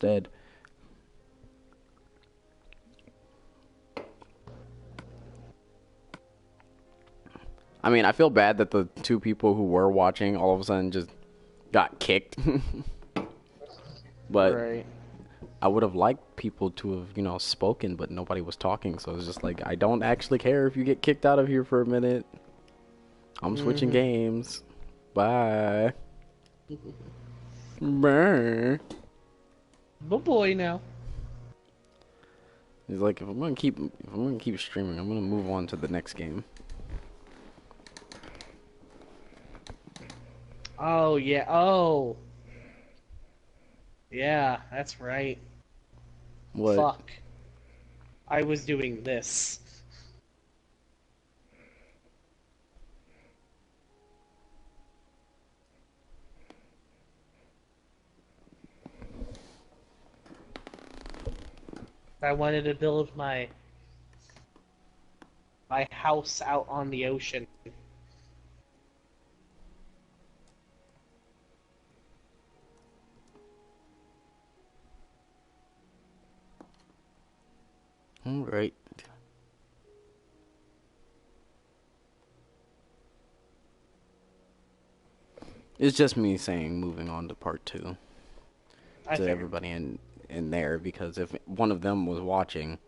instead. I mean, I feel bad that the two people who were watching all of a sudden just got kicked. But Right. I would have liked people to have, spoken, but nobody was talking. So it's just like, I don't actually care if you get kicked out of here for a minute. I'm switching games. Bye. Brr. Boy now. He's like, if I'm gonna keep streaming, I'm gonna move on to the next game. Oh yeah. Oh. Yeah, that's right. What? Fuck. I was doing this. I wanted to build my house out on the ocean. All right. It's just me saying moving on to part 2 to everybody in there, because if one of them was watching,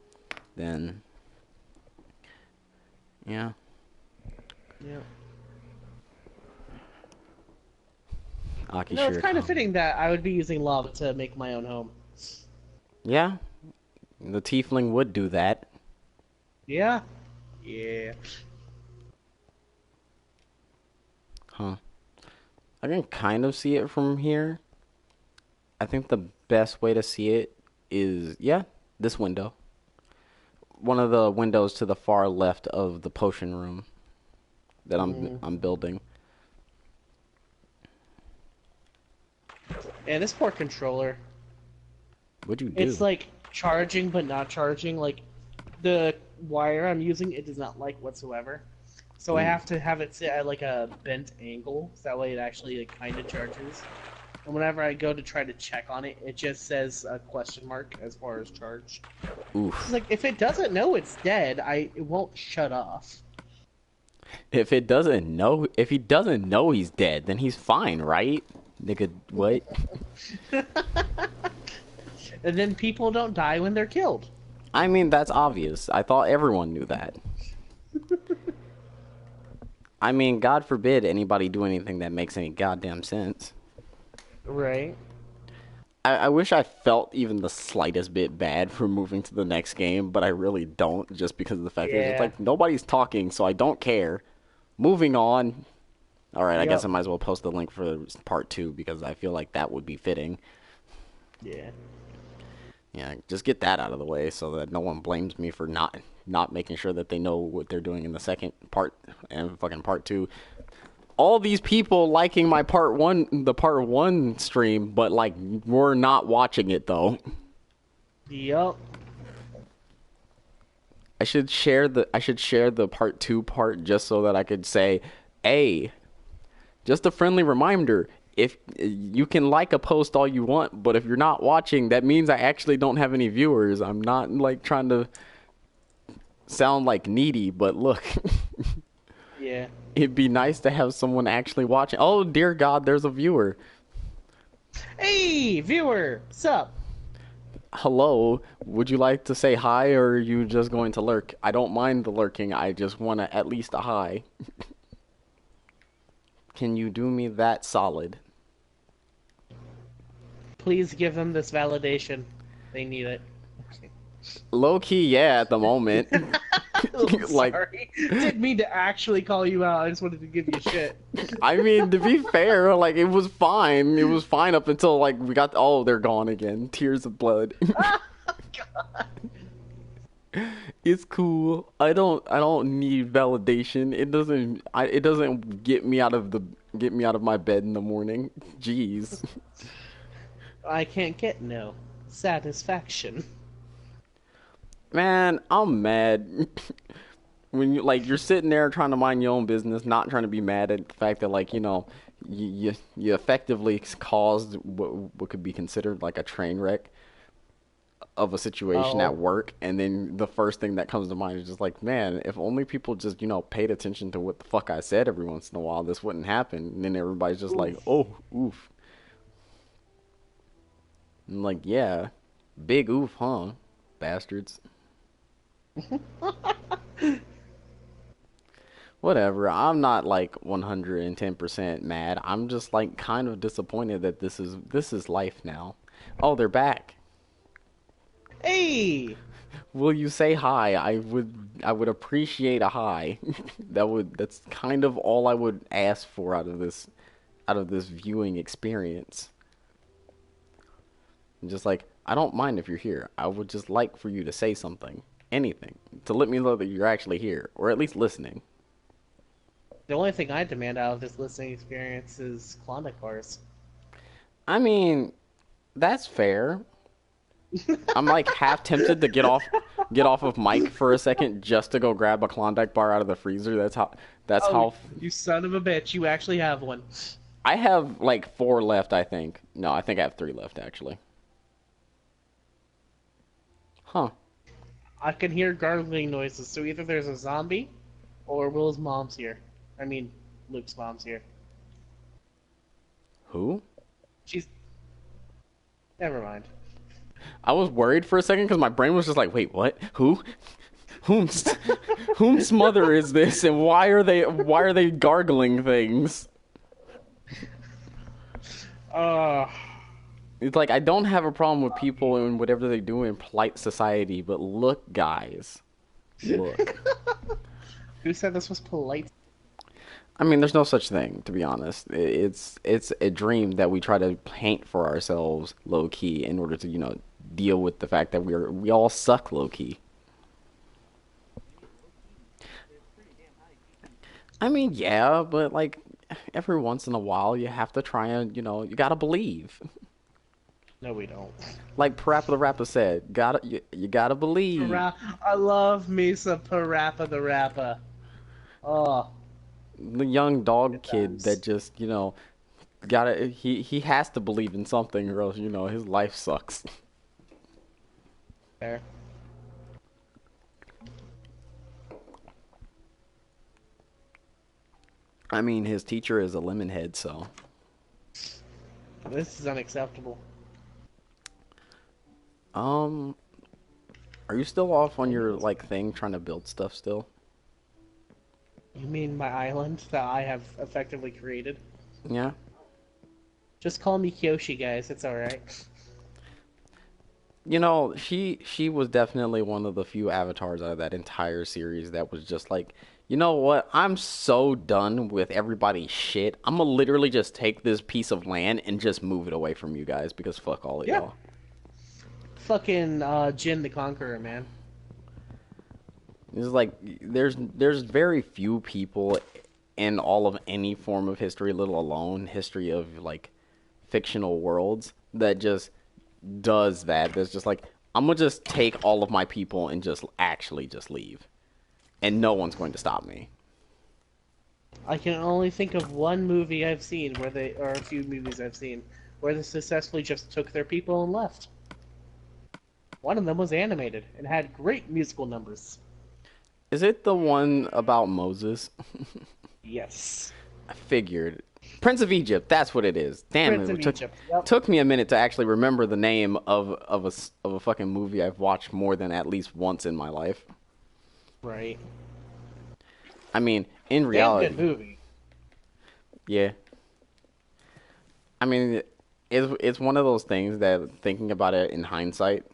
then yeah. Yeah. Aki, No, it's kind of comment. fitting that I would be using lava to make my own home. Yeah, the tiefling would do that. Yeah. Yeah. Huh. I can kind of see it from here. I think the best way to see it is, yeah, this window. One of the windows to the far left of the potion room that I'm building. Yeah, this poor controller. What'd you do? It's like charging but not charging. Like the wire I'm using, it does not like whatsoever. So I have to have it sit at like a bent angle, so that way it actually like, kind of charges. And whenever I go to try to check on it, it just says a question mark as far as charge. Oof. It's like if it doesn't know it's dead, it won't shut off. If he doesn't know he's dead, then he's fine, right? Nigga, what? And then people don't die when they're killed. I mean, that's obvious. I thought everyone knew that. I mean, God forbid anybody do anything that makes any goddamn sense. Right. I wish I felt even the slightest bit bad for moving to the next game, but I really don't, just because of the fact that it's like nobody's talking, so I don't care. Moving on. Alright, I guess I might as well post the link for part 2, because I feel like that would be fitting. Yeah. Yeah, just get that out of the way so that no one blames me for not making sure that they know what they're doing in the second part and fucking part 2. All these people liking my part 1 stream, but like we're not watching it though. Yup. I should share the part 2 part just so that I could say, "Hey, just a friendly reminder, if you can like a post all you want, but if you're not watching, that means I actually don't have any viewers. I'm not like trying to sound like needy, but look." Yeah. It'd be nice to have someone actually watching. Oh, dear God, there's a viewer. Hey, viewer, what's up? Hello, would you like to say hi, or are you just going to lurk? I don't mind the lurking, I just want at least a hi. Can you do me that solid? Please give them this validation. They need it. Low-key, yeah, at the moment. Like, sorry. Didn't mean to actually call you out. I just wanted to give you shit. I mean, to be fair, like, it was fine. It was fine up until, like, we got... Oh, they're gone again. Tears of blood. Oh, God. It's cool. I don't need validation. It doesn't get me out of my bed in the morning. Jeez. I can't get no satisfaction. Man, I'm mad. when you like you're sitting there trying to mind your own business, not trying to be mad at the fact that like you effectively caused what could be considered like a train wreck of a situation Oh, at work, and then the first thing that comes to mind is just like, man, if only people just paid attention to what the fuck I said every once in a while, this wouldn't happen. And then everybody's just like, oof. oh, oof. And like, yeah, big oof, huh, bastards. Whatever. I'm not like 110% mad. I'm just like kind of disappointed that this is life now. Oh, they're back. Hey, Will you say hi? I would appreciate a hi. That's kind of all I would ask for out of this viewing experience. Just like, I don't mind if you're here. I would just like for you to say something. Anything. To let me know that you're actually here. Or at least listening. the only thing I demand out of this listening experience is Klondike bars. I mean, that's fair. I'm like half tempted to get off of Mike for a second just to go grab a Klondike bar out of the freezer. That's Oh, how you son of a bitch! You actually have one. I have like 4 left, I think. No, I think I have 3 left actually. Huh. I can hear gargling noises, so either there's a zombie, or Will's mom's here. I mean, Luke's mom's here. Who? She's. Never mind. I was worried for a second because my brain was just like, wait, what? Who? Whom's whom's mother is this, and why are they gargling things? Uh, It's like I don't have a problem with people and whatever they do in polite society, but look, guys, look. who said this was polite? I mean, there's no such thing, to be honest. It's a dream that we try to paint for ourselves low key in order to deal with the fact that we all suck low key. I mean, yeah, but like every once in a while, you have to try and you gotta believe. No, we don't. Like Parappa the Rapper said, you gotta believe. I love Misa Parappa the Rappa. Oh, The young dog good kid times. that just gotta he has to believe in something or else his life sucks. Fair. I mean, his teacher is a lemon head, so This is unacceptable. um, are you still off on your like thing trying to build stuff still? You mean my island that I have effectively created? Yeah. Just call me Kyoshi, guys. It's alright. She was definitely one of the few avatars out of that entire series that was just like, you know what? I'm so done with everybody's shit. I'm gonna literally just take this piece of land and just move it away from you guys because fuck all of Yeah. y'all. Fucking Jin the Conqueror, man. It's like there's very few people in all of any form of history, let alone history of like fictional worlds, that just does that. That's just like, I'm gonna just take all of my people and just actually just leave, and no one's going to stop me. I can only think of one movie I've seen or a few movies I've seen, where they successfully just took their people and left. One of them was animated and had great musical numbers. Is it the one about Moses? Yes. I figured. Prince of Egypt, that's what it is. Damn Prince it, of it took, Egypt. Yep. took me a minute to actually remember the name of a fucking movie I've watched more than at least once in my life. Right. I mean, in Damn reality, good movie. yeah. I mean, it's one of those things that thinking about it in hindsight,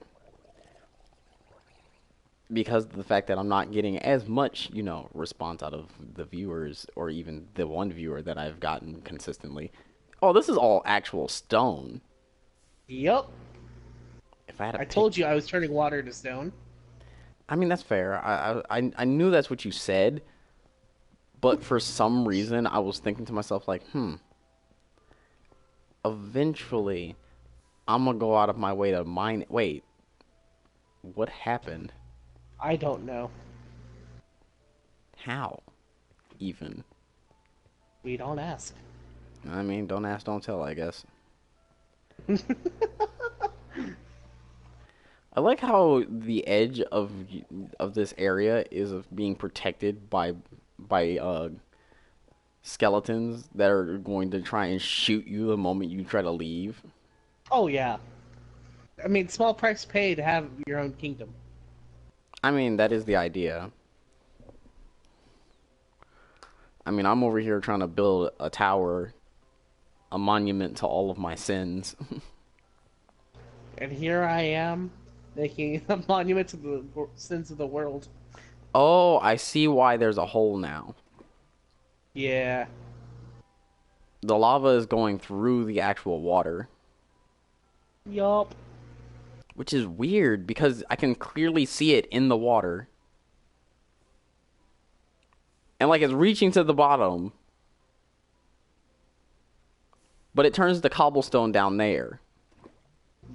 because of the fact that I'm not getting as much, response out of the viewers or even the one viewer that I've gotten consistently. Oh, this is all actual stone. Yep. If I had I a told you I was turning water into stone. I mean, that's fair. I knew that's what you said, but for some reason I was thinking to myself like, eventually I'm gonna go out of my way to mine. Wait, what happened? I don't know. How? Even. We don't ask. I mean, don't ask, don't tell, I guess. I like how the edge of this area is being protected by skeletons that are going to try and shoot you the moment you try to leave. Oh yeah. I mean, small price to pay to have your own kingdom. I mean, that is the idea. I mean, I'm over here trying to build a tower, a monument to all of my sins. And here I am, making a monument to the sins of the world. Oh, I see why there's a hole now. Yeah. The lava is going through the actual water. Yup. Which is weird because I can clearly see it in the water. And like it's reaching to the bottom. But it turns to cobblestone down there.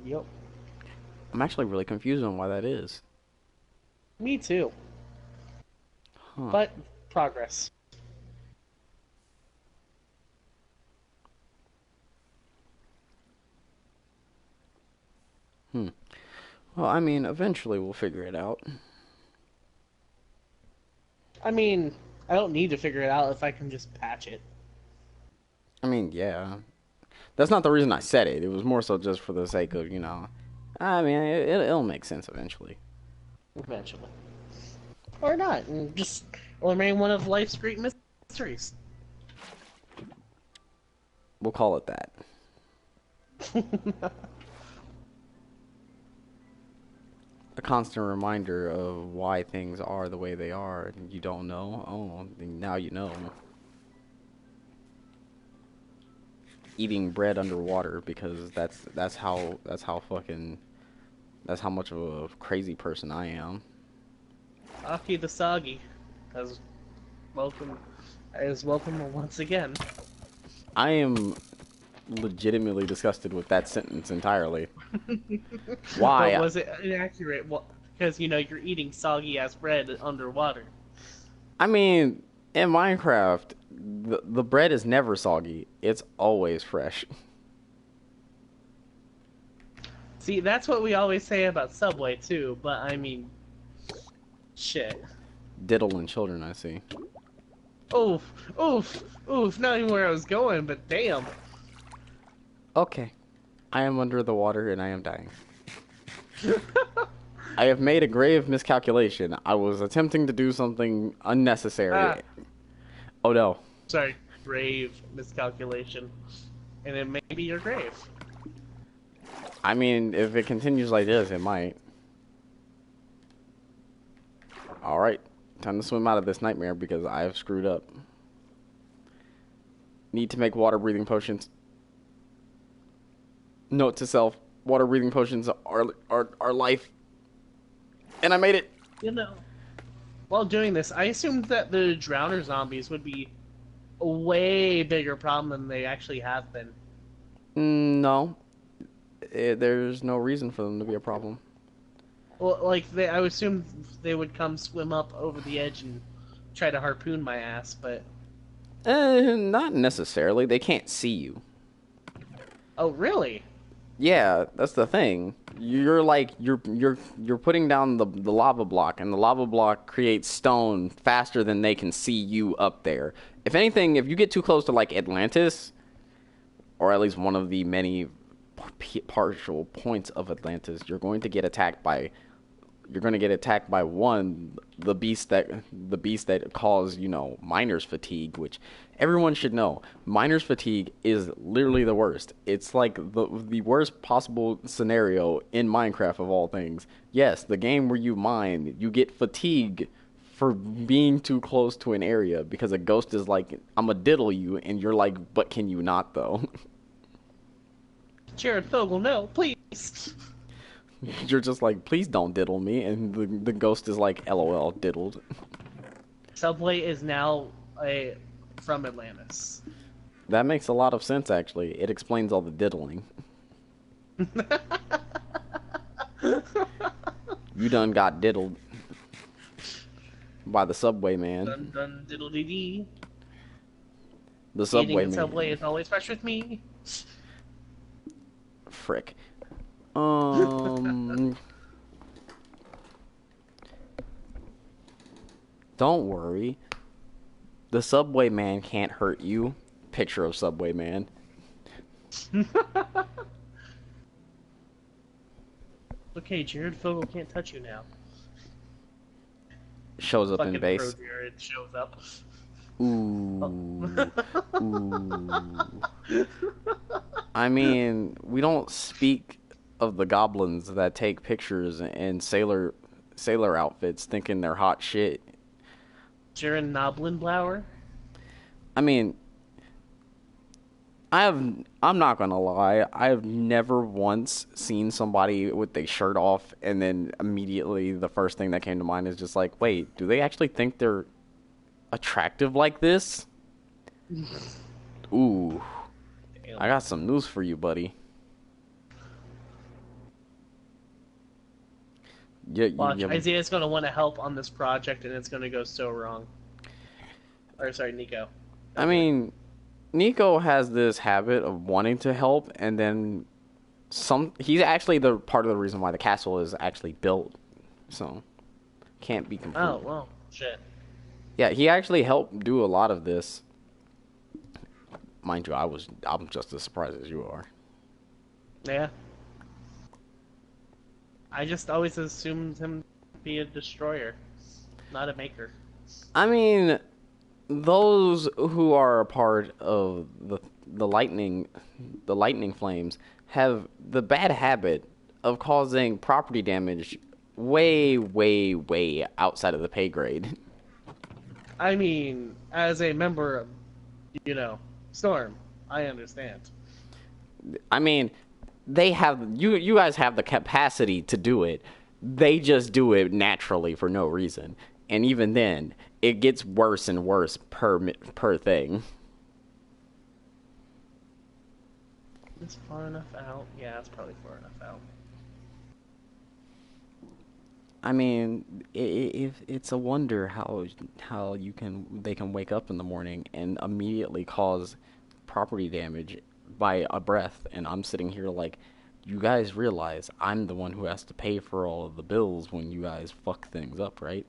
Yup. I'm actually really confused on why that is. Me too. Huh. But progress. Well, I mean, eventually we'll figure it out. I mean, I don't need to figure it out if I can just patch it. I mean, yeah. That's not the reason I said it. It was more so just for the sake of, you know. I mean, it'll make sense eventually. Eventually. Or not. And just remain one of life's great mysteries. We'll call it that. A constant reminder of why things are the way they are. You don't know? Oh, now you know. Eating bread underwater because that's how much of a crazy person I am. Aki the Soggy has welcome once again. I am legitimately disgusted with that sentence entirely. Why? But was it inaccurate? Well, because you're eating soggy ass bread underwater. I mean, in Minecraft, the bread is never soggy. It's always fresh. See, that's what we always say about Subway too. But I mean, shit. Diddling children, I see. Oof, oof, oof. Not even where I was going, but damn. Okay. I am under the water and I am dying. I have made a grave miscalculation. I was attempting to do something unnecessary. Oh no. Sorry, grave miscalculation. And it may be your grave. I mean, if it continues like this, it might. Alright. Time to swim out of this nightmare because I have screwed up. Need to make water breathing potions. Note to self, water breathing potions are life. And I made it. While doing this, I assumed that the drowner zombies would be a way bigger problem than they actually have been. No. There's no reason for them to be a problem. Well, like, I would assume they would come swim up over the edge and try to harpoon my ass, but... Not necessarily. They can't see you. Oh, really? Yeah, that's the thing. You're putting down the lava block, and the lava block creates stone faster than they can see you up there. If anything, if you get too close to like Atlantis, or at least one of the many partial points of Atlantis, you're going to get attacked by one, the beast that cause, miner's fatigue, which everyone should know. Miner's fatigue is literally the worst. It's like the worst possible scenario in Minecraft of all things. Yes, the game where you mine, you get fatigue for being too close to an area because a ghost is like, I'ma diddle you, and you're like, but can you not though? Jared Fogle, no, please. You're just like, please don't diddle me, and the ghost is like, LOL, diddled. Subway is now from Atlantis. That makes a lot of sense, actually. It explains all the diddling. You done got diddled. by the Subway Man. Dun dun diddle dee dee. The Eating Subway at Subway Man. is always fresh with me. Frick. Um, don't worry. The Subway Man can't hurt you. Picture of Subway Man. Okay, Jared Fogle can't touch you now. Shows up in Fucking pro base. Jared shows up. Ooh. Ooh. I mean, we don't speak of the goblins that take pictures in sailor outfits thinking they're hot shit. Jared Noblenblauer? I mean, I'm not gonna lie, I have never once seen somebody with their shirt off and then immediately the first thing that came to mind is just like, wait, do they actually think they're attractive like this? Ooh. Damn. I got some news for you, buddy. Watch, Isaiah's gonna want to help on this project and it's gonna go so wrong. Or sorry, Nico. I mean, Nico has this habit of wanting to help, and then he's actually the part of the reason why the castle is actually built. So, can't be complete. Oh, well, shit. Yeah, he actually helped do a lot of this. Mind you, I'm just as surprised as you are. Yeah. I just always assumed him to be a destroyer, not a maker. I mean, those who are a part of the lightning flames have the bad habit of causing property damage way, way, way outside of the pay grade. I mean, as a member of, Storm, I understand. I mean, they have you guys have the capacity to do it. They just do it naturally for no reason. And even then, it gets worse and worse per thing. It's far enough out. Yeah, it's probably far enough out. I mean, it's a wonder how they can wake up in the morning and immediately cause property damage by a breath, and I'm sitting here like, you guys realize I'm the one who has to pay for all of the bills when you guys fuck things up, right?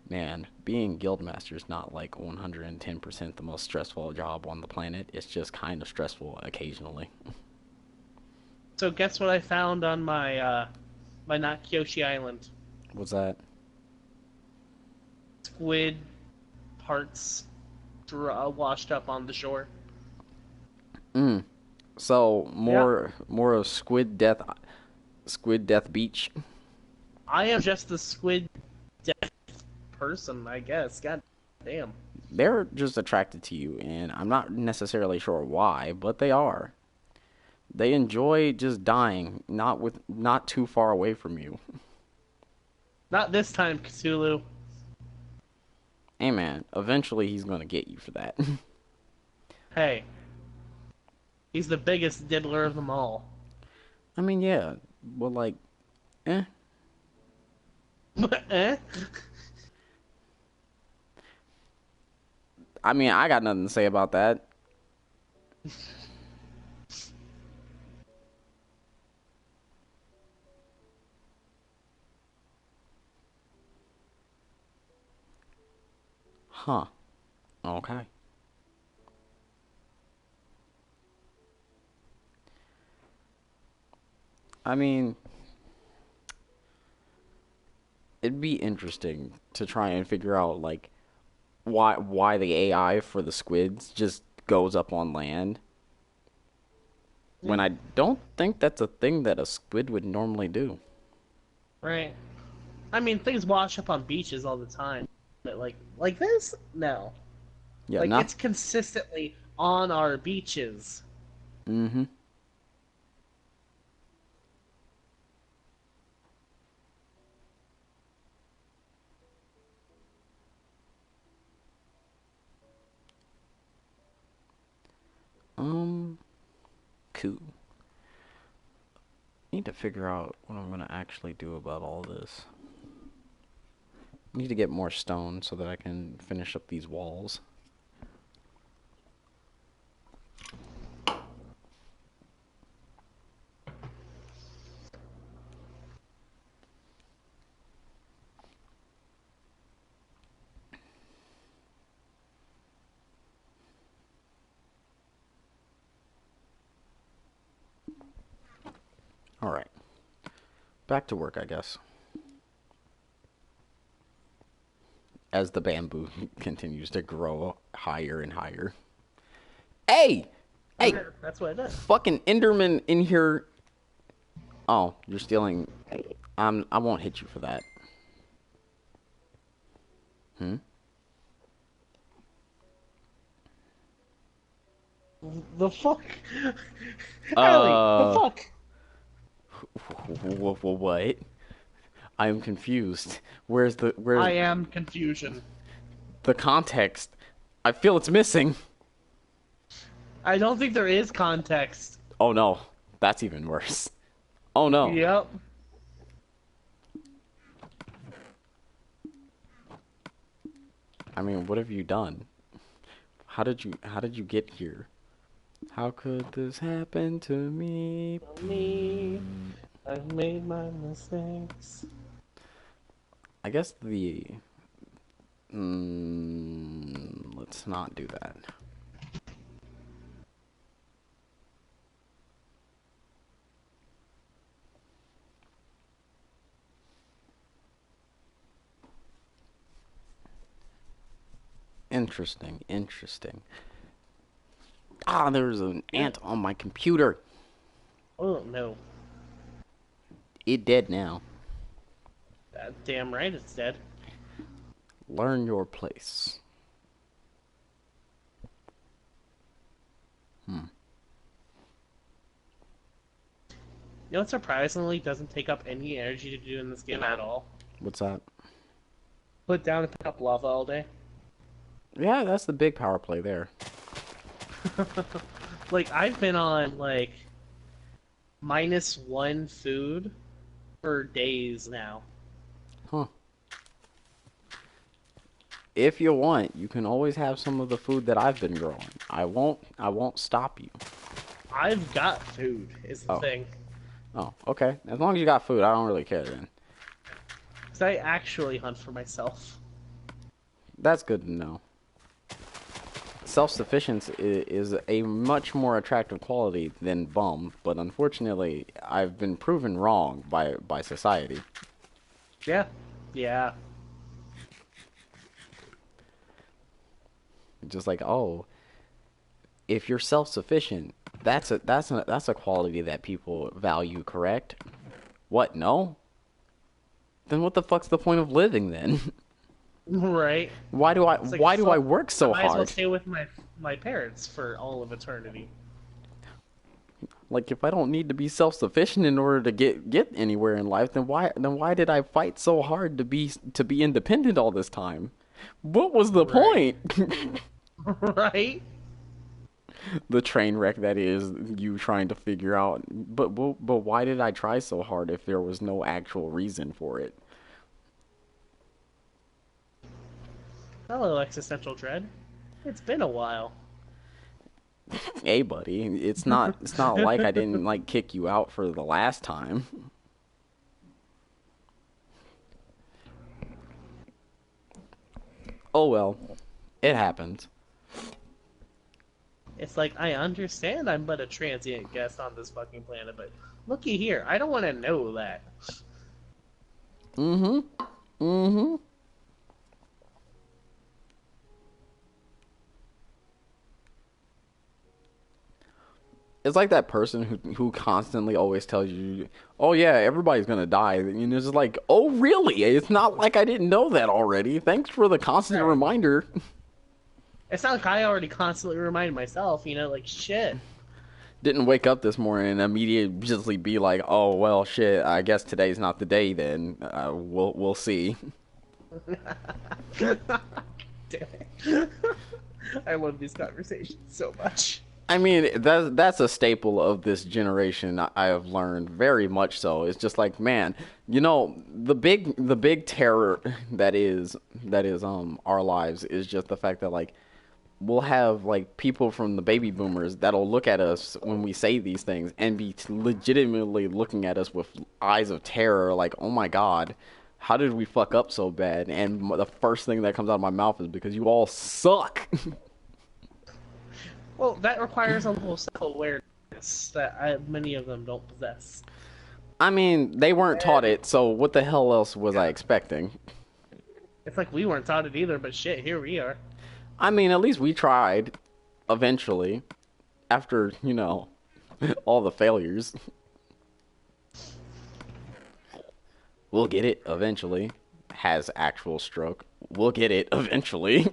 Man, being guildmaster is not like 110% the most stressful job on the planet. It's just kind of stressful occasionally. So guess what I found on my not Kyoshi Island? What's that? Squid parts washed up on the shore. So more of Squid Death Beach. I am just the squid death person, I guess. God damn. They're just attracted to you, and I'm not necessarily sure why, but they are. They enjoy just dying, not too far away from you. Not this time, Cthulhu. Hey man, eventually he's gonna get you for that. Hey. He's the biggest diddler of them all. I mean, yeah, but like, eh. Eh? I mean, I got nothing to say about that. Huh. Okay. I mean, it'd be interesting to try and figure out like why the AI for the squids just goes up on land when I don't think that's a thing that a squid would normally do. Right. I mean, things wash up on beaches all the time. But like this? No. Yeah, Like, not. it's consistently on our beaches. Mm-hmm. Cool. Need to figure out what I'm gonna actually do about all this. Need to get more stone so that I can finish up these walls. Alright. Back to work, I guess. As the bamboo continues to grow higher and higher. Hey! Hey! That's what it does. Fucking Enderman in here. Oh, you're stealing. I won't hit you for that. The fuck? Ellie, the fuck? What? I am confused. Where's I am confusion. the context? I feel it's missing. I don't think there is context. Oh no, that's even worse. Oh no. Yep. I mean, what have you done? How did you get here? How could this happen to me? Me, I've made my mistakes. I guess let's not do that. Interesting. Ah, there's an ant on my computer. Oh no. It dead now. Damn right it's dead. Learn your place. You know what surprisingly doesn't take up any energy to do in this game at all? What's that? Put down and pick up lava all day. Yeah, that's the big power play there. Like, I've been on, like, -1 food for days now. Huh. If you want, you can always have some of the food that I've been growing. I won't stop you. I've got food, is the thing. Oh, okay. As long as you got food, I don't really care then. Because I actually hunt for myself. That's good to know. Self-sufficiency is a much more attractive quality than bum, but unfortunately, I've been proven wrong by society. Yeah. Yeah. Just like, oh, if you're self-sufficient, that's a quality that people value, correct? What? No? Then what the fuck's the point of living then? Right. Why do I work so I might as well hard? stay with my parents for all of eternity. Like, if I don't need to be self-sufficient in order to get anywhere in life, then why did I fight so hard to be independent all this time? What was the point? Right? The train wreck that is you trying to figure out, but why did I try so hard if there was no actual reason for it? Hello, existential dread. It's been a while. Hey, buddy, it's not like I didn't like kick you out for the last time. Oh well, it happens. It's like, I understand I'm but a transient guest on this fucking planet, but looky here, I don't want to know that. It's like that person who constantly always tells you, "Oh yeah, everybody's gonna die," and it's just like, "Oh really? It's not like I didn't know that already. Thanks for the constant reminder." It's not like I already constantly remind myself, like, shit. Didn't wake up this morning and immediately be like, "Oh well, shit. I guess today's not the day. Then we'll see." Damn it. I love these conversations so much. I mean, that's a staple of this generation. I have learned very much so. It's just like, man, the big terror that is our lives is just the fact that like we'll have like people from the baby boomers that'll look at us when we say these things and be legitimately looking at us with eyes of terror, like, oh my god, how did we fuck up so bad? And the first thing that comes out of my mouth is because you all suck. Well, that requires a little self-awareness that many of them don't possess. I mean, they weren't taught And it, so what the hell else was I expecting? it's like we weren't taught it either, but shit, here we are. I mean, at least we tried eventually after, all the failures. We'll get it eventually. Has actual stroke. We'll get it eventually.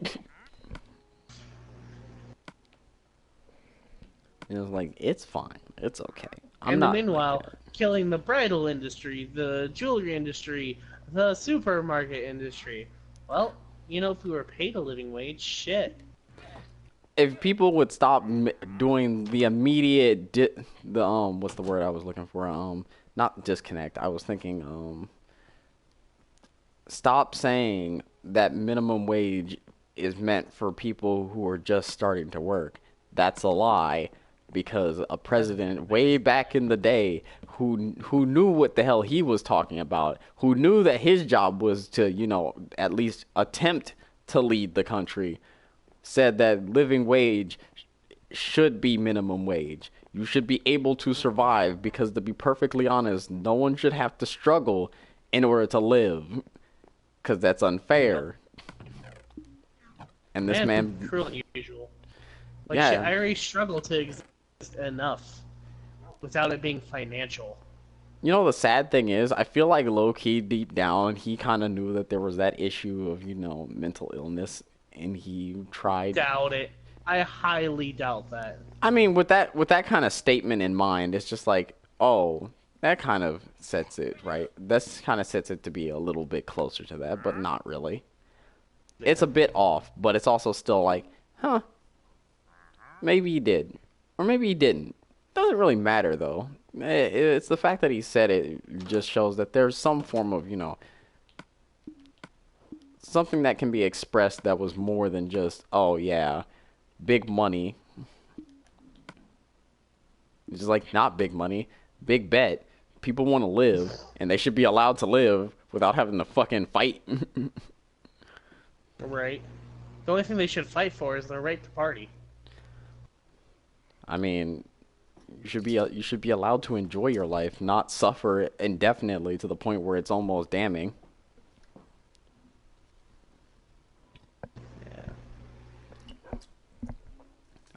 And it was like, it's fine. It's okay. I'm And not. meanwhile, killing the bridal industry, the jewelry industry, the supermarket industry. Well, if we were paid a living wage, shit. If people would stop doing the immediate, what's the word I was looking for? Not disconnect. I was thinking, stop saying that minimum wage is meant for people who are just starting to work. That's a lie, because a president way back in the day who knew what the hell he was talking about, who knew that his job was to, at least attempt to lead the country, said that living wage should be minimum wage. You should be able to survive because, to be perfectly honest, no one should have to struggle in order to live, because that's unfair. And this man, Cruel unusual. Like, yeah, shit, I already struggle to exist enough without it being financial. the sad thing is, I feel like low-key deep down, he kind of knew that there was that issue of, mental illness, and he tried. Doubt it. I highly doubt that. I mean, with that kind of statement in mind, it's just like, oh, that kind of sets it, right? That's kind of sets it to be a little bit closer to that, but not really. It's a bit off, but it's also still like, huh, maybe he did. Or maybe he didn't. Doesn't really matter, though. It's the fact that he said it just shows that there's some form of, something that can be expressed that was more than just, oh, yeah, big money. It's just like, not big money, big bet. People want to live, and they should be allowed to live without having to fucking fight. Right. The only thing they should fight for is their right to party. I mean, you should be allowed to enjoy your life, not suffer indefinitely to the point where it's almost damning. Yeah.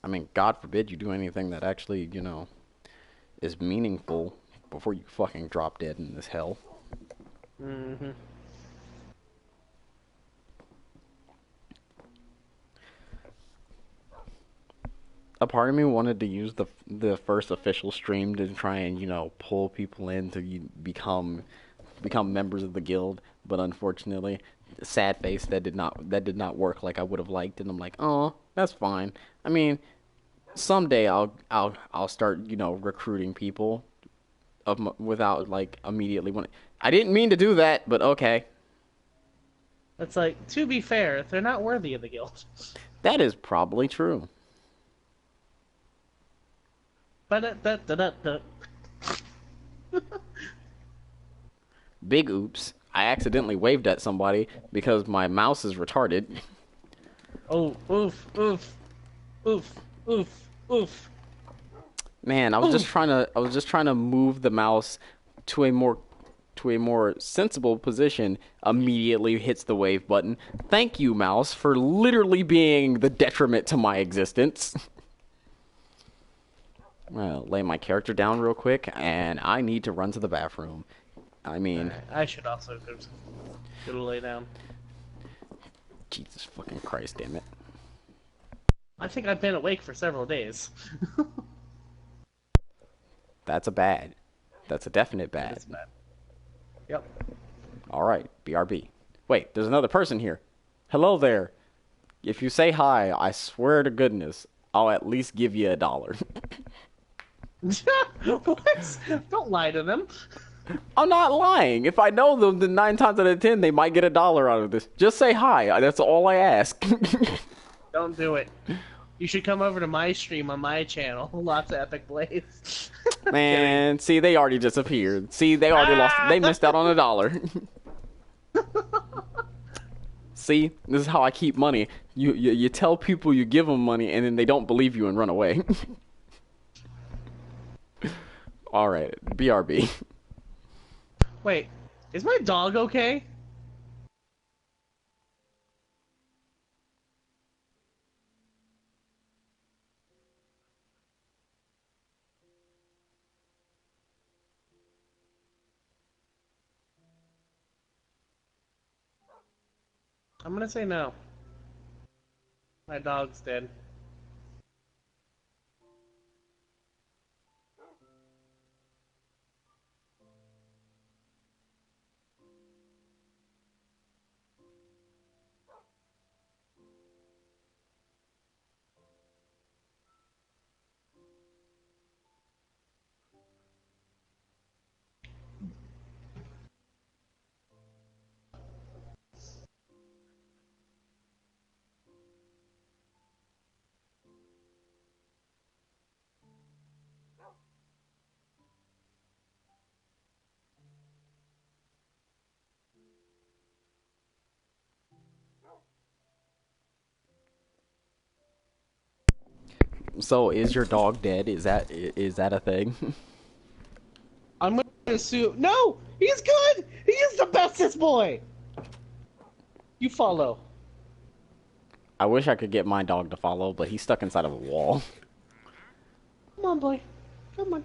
I mean, God forbid you do anything that actually, is meaningful before you fucking drop dead in this hell. Mm-hmm. A part of me wanted to use the first official stream to try and, pull people in to become members of the guild, but unfortunately, sad face, that did not work like I would have liked, and I'm like, oh, that's fine. I mean, someday I'll start, recruiting people without like immediately wanting. I didn't mean to do that, but okay. It's like, to be fair, they're not worthy of the guild. That is probably true. But Big oops. I accidentally waved at somebody because my mouse is retarded. Oh, oof, oof, oof, oof, oof. Man, I was just trying to move the mouse to a more sensible position. Immediately hits the wave button. Thank you, mouse, for literally being the detriment to my existence. Well, lay my character down real quick, and I need to run to the bathroom. I mean, I should also go to lay down. Jesus fucking Christ, damn it. I think I've been awake for several days. That's a bad. That's a definite bad. It's bad. Yep. Alright, BRB. Wait, there's another person here. Hello there. If you say hi, I swear to goodness, I'll at least give you $1. What? Don't lie to them. I'm not lying. If I know them, then 9 times out of 10, they might get $1 out of this. Just say hi. That's all I ask. Don't do it. You should come over to my stream on my channel. Lots of epic plays. Man, see, they already disappeared. See, they already lost. They missed out on $1. See, this is how I keep money. You tell people you give them money, and then they don't believe you and run away. All right, BRB. Wait, is my dog okay? I'm gonna say no. My dog's dead. So, is your dog dead? Is that a thing? I'm gonna assume. No! He's good! He is the bestest boy! You follow. I wish I could get my dog to follow, but he's stuck inside of a wall. Come on, boy. Come on.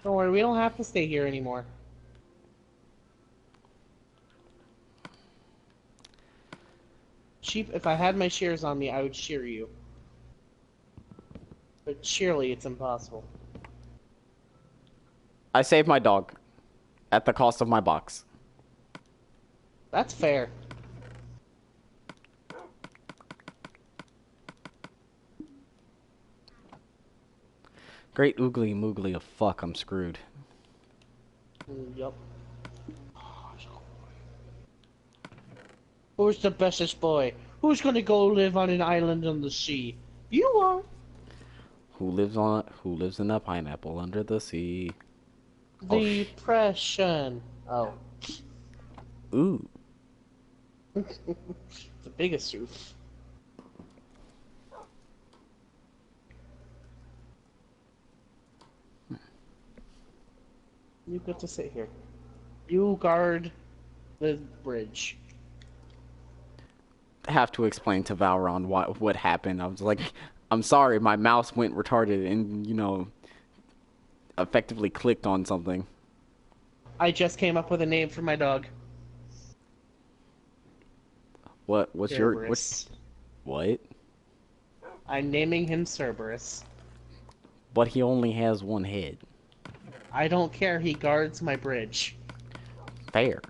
Don't worry, we don't have to stay here anymore. Sheep, if I had my shears on me, I would shear you. But surely it's impossible. I saved my dog at the cost of my box. That's fair. Great oogly moogly of fuck, I'm screwed. Yup. Who's the bestest boy? Who's gonna go live on an island on the sea? You are. Who lives in a pineapple under the sea? Depression. Oh. Ooh. The biggest oof. You get to sit here. You guard the bridge. Have to explain to Valron what happened. I was like, I'm sorry, my mouse went retarded and, effectively clicked on something. I just came up with a name for my dog. What's Cerberus. what? I'm naming him Cerberus. But he only has one head. I don't care, he guards my bridge. Fair.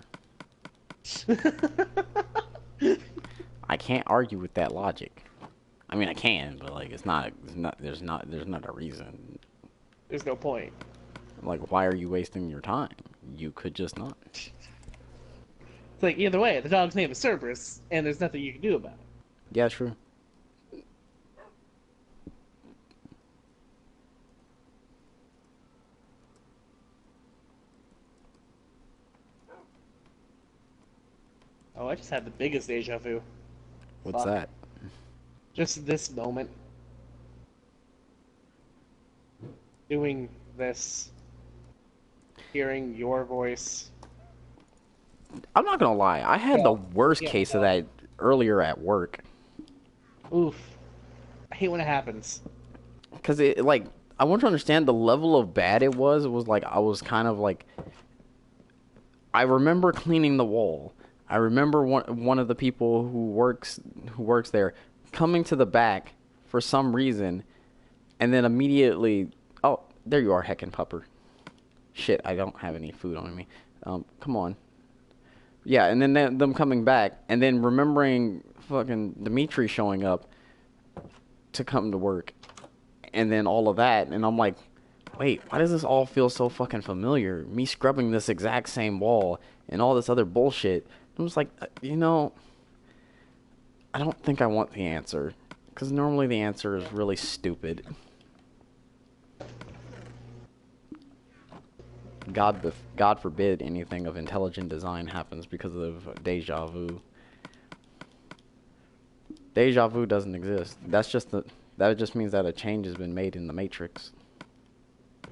I can't argue with that logic. I mean, I can, but like, there's not a reason. There's no point. Like, why are you wasting your time? You could just not. It's like, either way, the dog's name is Cerberus, and there's nothing you can do about it. Yeah, true. Oh, I just had the biggest deja vu. What's that? Just this moment. Doing this. Hearing your voice. I'm not gonna lie. I had the worst case of that earlier at work. Oof. I hate when it happens. Because I want to understand the level of bad it was. It was like, I was kind of like, I remember cleaning the wall. I remember one of the people who works there coming to the back for some reason, and then immediately, oh, there you are, heckin' pupper. Shit, I don't have any food on me. Come on. Yeah, and then them coming back, and then remembering fucking Dimitri showing up to come to work, and then all of that, and I'm like, wait, why does this all feel so fucking familiar? Me scrubbing this exact same wall and all this other bullshit. I was like, I don't think I want the answer, because normally the answer is really stupid. God forbid anything of intelligent design happens because of deja vu. Deja vu doesn't exist. That just means that a change has been made in the Matrix.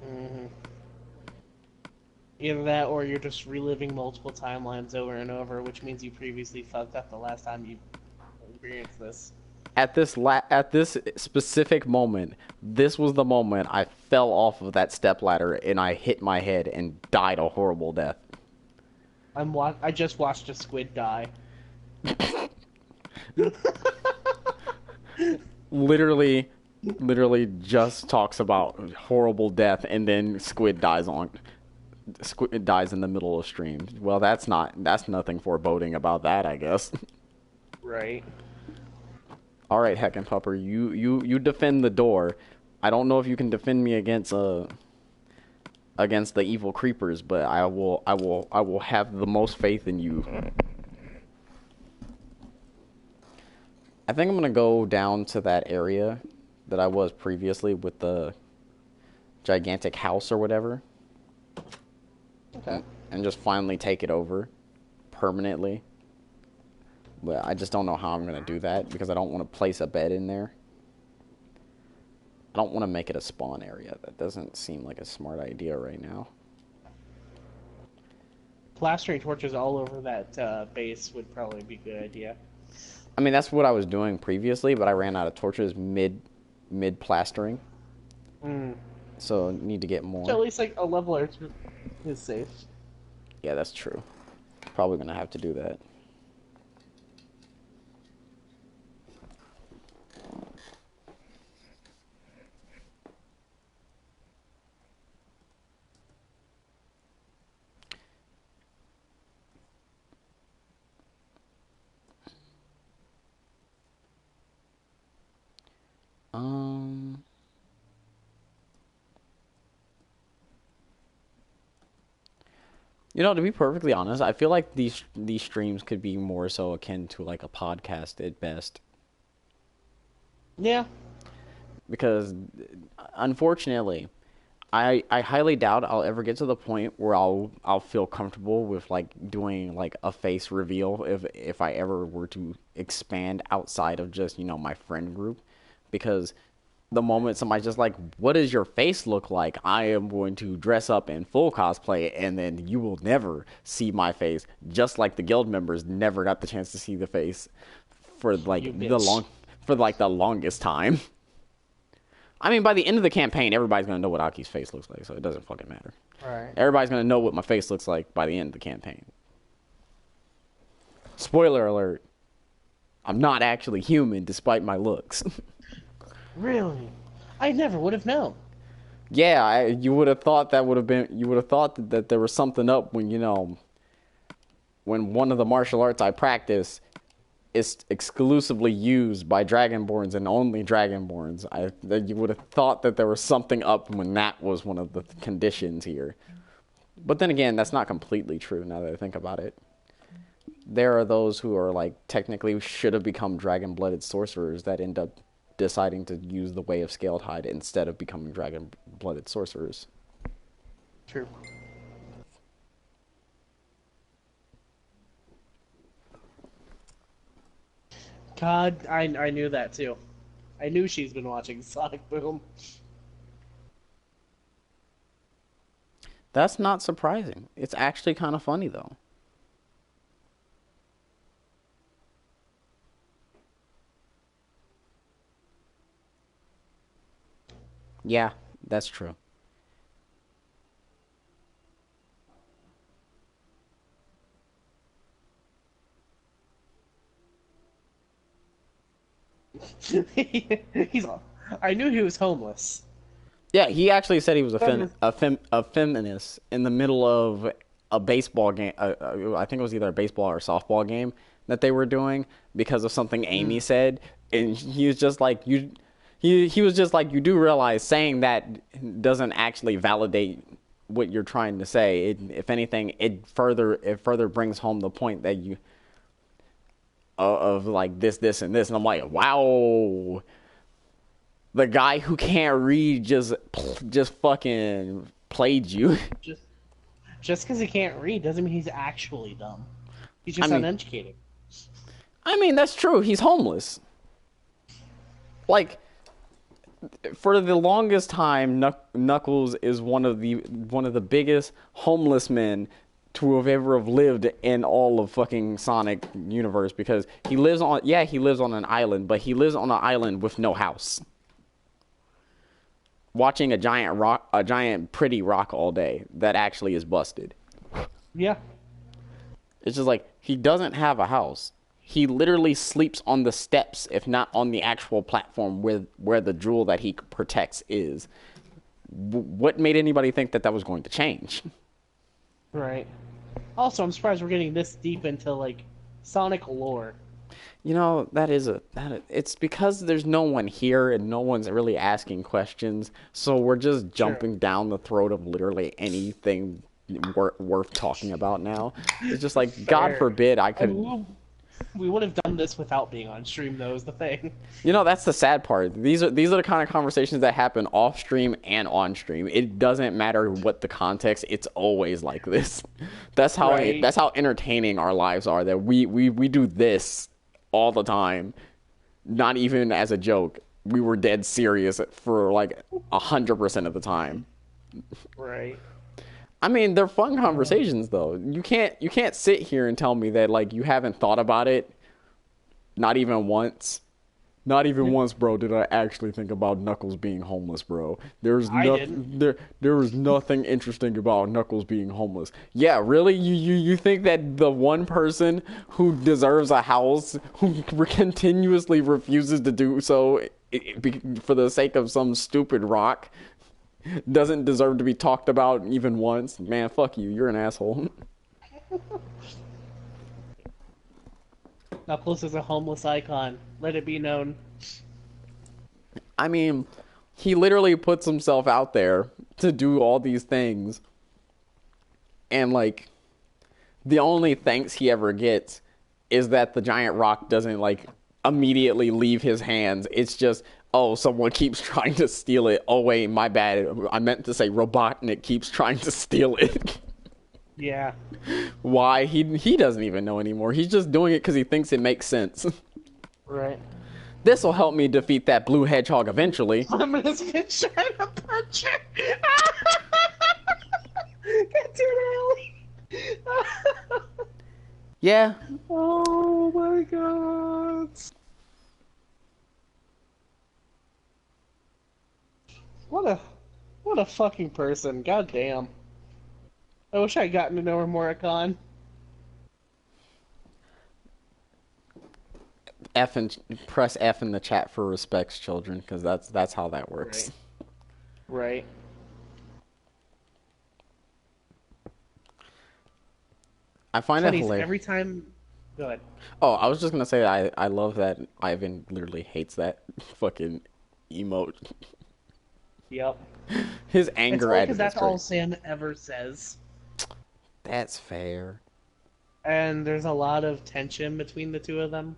Mm-hmm. Either that, or you're just reliving multiple timelines over and over, which means you previously fucked up the last time you experienced this. At this specific moment, this was the moment I fell off of that stepladder and I hit my head and died a horrible death. I just watched a squid die. literally just talks about horrible death, and then squid dies in the middle of stream. Well, that's nothing foreboding about that, I guess. Right. All right, Heckenpupper, you defend the door. I don't know if you can defend me against the evil creepers, but I will have the most faith in you. I think I'm gonna go down to that area that I was previously with the gigantic house or whatever. Okay. And just finally take it over permanently. But I just don't know how I'm going to do that because I don't want to place a bed in there. I don't want to make it a spawn area. That doesn't seem like a smart idea right now. Plastering torches all over that base would probably be a good idea. I mean, that's what I was doing previously, but I ran out of torches mid plastering. So need to get more. So at least like a leveler is safe. Yeah, that's true. Probably going to have to do that. You know, to be perfectly honest, I feel like these streams could be more so akin to like a podcast at best. Yeah. Because unfortunately, I highly doubt I'll ever get to the point where I'll feel comfortable with like doing like a face reveal if I ever were to expand outside of just, you know, my friend group. Because the moment somebody's just like, what does your face look like? I am going to dress up in full cosplay, and then you will never see my face, just like the guild members never got the chance to see the face for like the longest time. I mean, by the end of the campaign, everybody's going to know what Aki's face looks like, so it doesn't fucking matter. Right. Everybody's going to know what my face looks like by the end of the campaign. Spoiler alert. I'm not actually human, despite my looks. Really? I never would have known. Yeah, you would have thought that there was something up when, you know, when one of the martial arts I practice is exclusively used by Dragonborns and only Dragonborns. You would have thought that there was something up when that was one of the conditions here. But then again, that's not completely true now that I think about it. There are those who are like technically should have become dragon-blooded sorcerers that end up deciding to use the way of scaled hide instead of becoming dragon-blooded sorcerers. True. God, I knew that too. I knew she's been watching Sonic Boom. That's not surprising. It's actually kind of funny though. Yeah, that's true. He's. I knew he was homeless. Yeah, he actually said he was a feminist in the middle of a baseball game. I think it was either a baseball or a softball game that they were doing because of something Amy said, and he was just like, he was just like, you do realize saying that doesn't actually validate what you're trying to say. If anything, it further brings home the point that you of like this, and this, and I'm like, wow, the guy who can't read just fucking played you. Just because he can't read doesn't mean he's actually dumb. He's just uneducated. I mean, that's true. He's homeless. Like, for the longest time, Knuckles is one of the biggest homeless men to have ever lived in all of fucking Sonic universe, because he lives on an island, but he lives on an island with no house, watching a giant pretty rock all day that actually is busted. Yeah. It's just like, he doesn't have a house. He literally sleeps on the steps, if not on the actual platform where the jewel that he protects is. What made anybody think that was going to change? Right. Also, I'm surprised we're getting this deep into, like, Sonic lore. You know, it's because there's no one here and no one's really asking questions, so we're just jumping down the throat of literally anything worth talking about now. It's just like, fair. God forbid I could... We would have done this without being on stream, though, is the thing. You know, that's the sad part. These are the kind of conversations that happen off stream and on stream. It doesn't matter what the context. It's always like this. That's how that's how entertaining our lives are. That we do this all the time, not even as a joke. We were dead serious for like 100% of the time. Right. I mean, they're fun conversations, though. You can't sit here and tell me that, like, you haven't thought about it. Not even once. Not even once, bro, did I actually think about Knuckles being homeless, bro. There was nothing interesting about Knuckles being homeless. Yeah, really? You think that the one person who deserves a house, who continuously refuses to do so for the sake of some stupid rock, doesn't deserve to be talked about even once? Man, fuck you. You're an asshole. Knuckles is a homeless icon. Let it be known. I mean, he literally puts himself out there to do all these things. And, like, the only thanks he ever gets is that the giant rock doesn't, like, immediately leave his hands. It's just... oh, someone keeps trying to steal it. Oh, wait, my bad. I meant to say Robotnik keeps trying to steal it. Yeah. Why? He doesn't even know anymore. He's just doing it because he thinks it makes sense. Right. This will help me defeat that blue hedgehog eventually. I'm just trying to punch her. Get too early. Yeah. Oh, my God. What a fucking person. God damn. I wish I'd gotten to know her more at con. Press F in the chat for respects, children, because that's how that works. Right. I find it hilarious. Every time... Go ahead. Oh, I was just gonna say I love that Ivan literally hates that fucking emote. Yep. His anger at it. Because that's all Sam ever says. That's fair. And there's a lot of tension between the two of them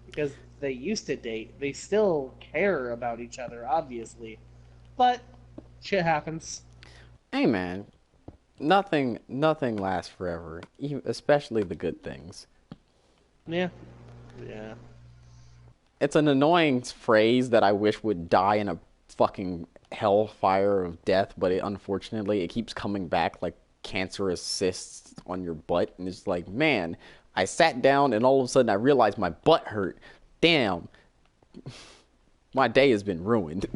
because they used to date. They still care about each other, obviously, but shit happens. Hey, man, nothing lasts forever, especially the good things. Yeah. It's an annoying phrase that I wish would die in a fucking hellfire of death, but unfortunately it keeps coming back like cancerous cysts on your butt, and it's like, man, I sat down and all of a sudden I realized my butt hurt. Damn, my day has been ruined.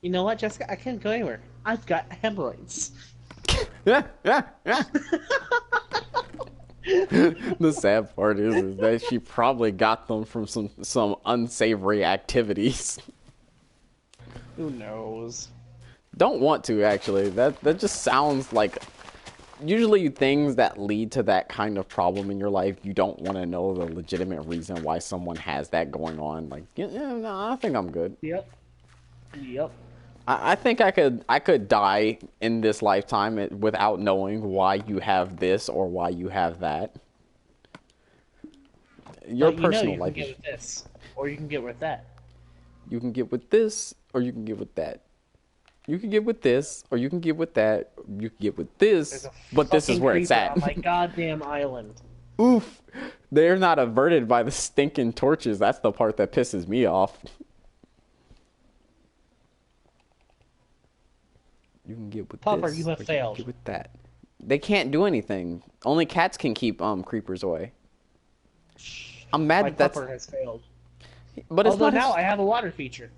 You know what, Jessica? I can't go anywhere. I've got hemorrhoids. The sad part is that she probably got them from some unsavory activities. Who knows? Don't want to, actually. That just sounds like usually things that lead to that kind of problem in your life, you don't want to know the legitimate reason why someone has that going on. Like, yeah, no, I think I'm good. Yep. Yep. I think I could die in this lifetime without knowing why you have this or why you have that. Your personal life. You can get with this, or you can get with that. You can get with this, or you can get with that. You can get with this, or you can get with that. You can get with this, but this is where it's at. On my goddamn island. Oof. They're not averted by the stinking torches. That's the part that pisses me off. You can get with Popper, this. you have failed. Get with that. They can't do anything. Only cats can keep creepers away. I'm mad My that Popper has failed. But it's Although not now I have a water feature.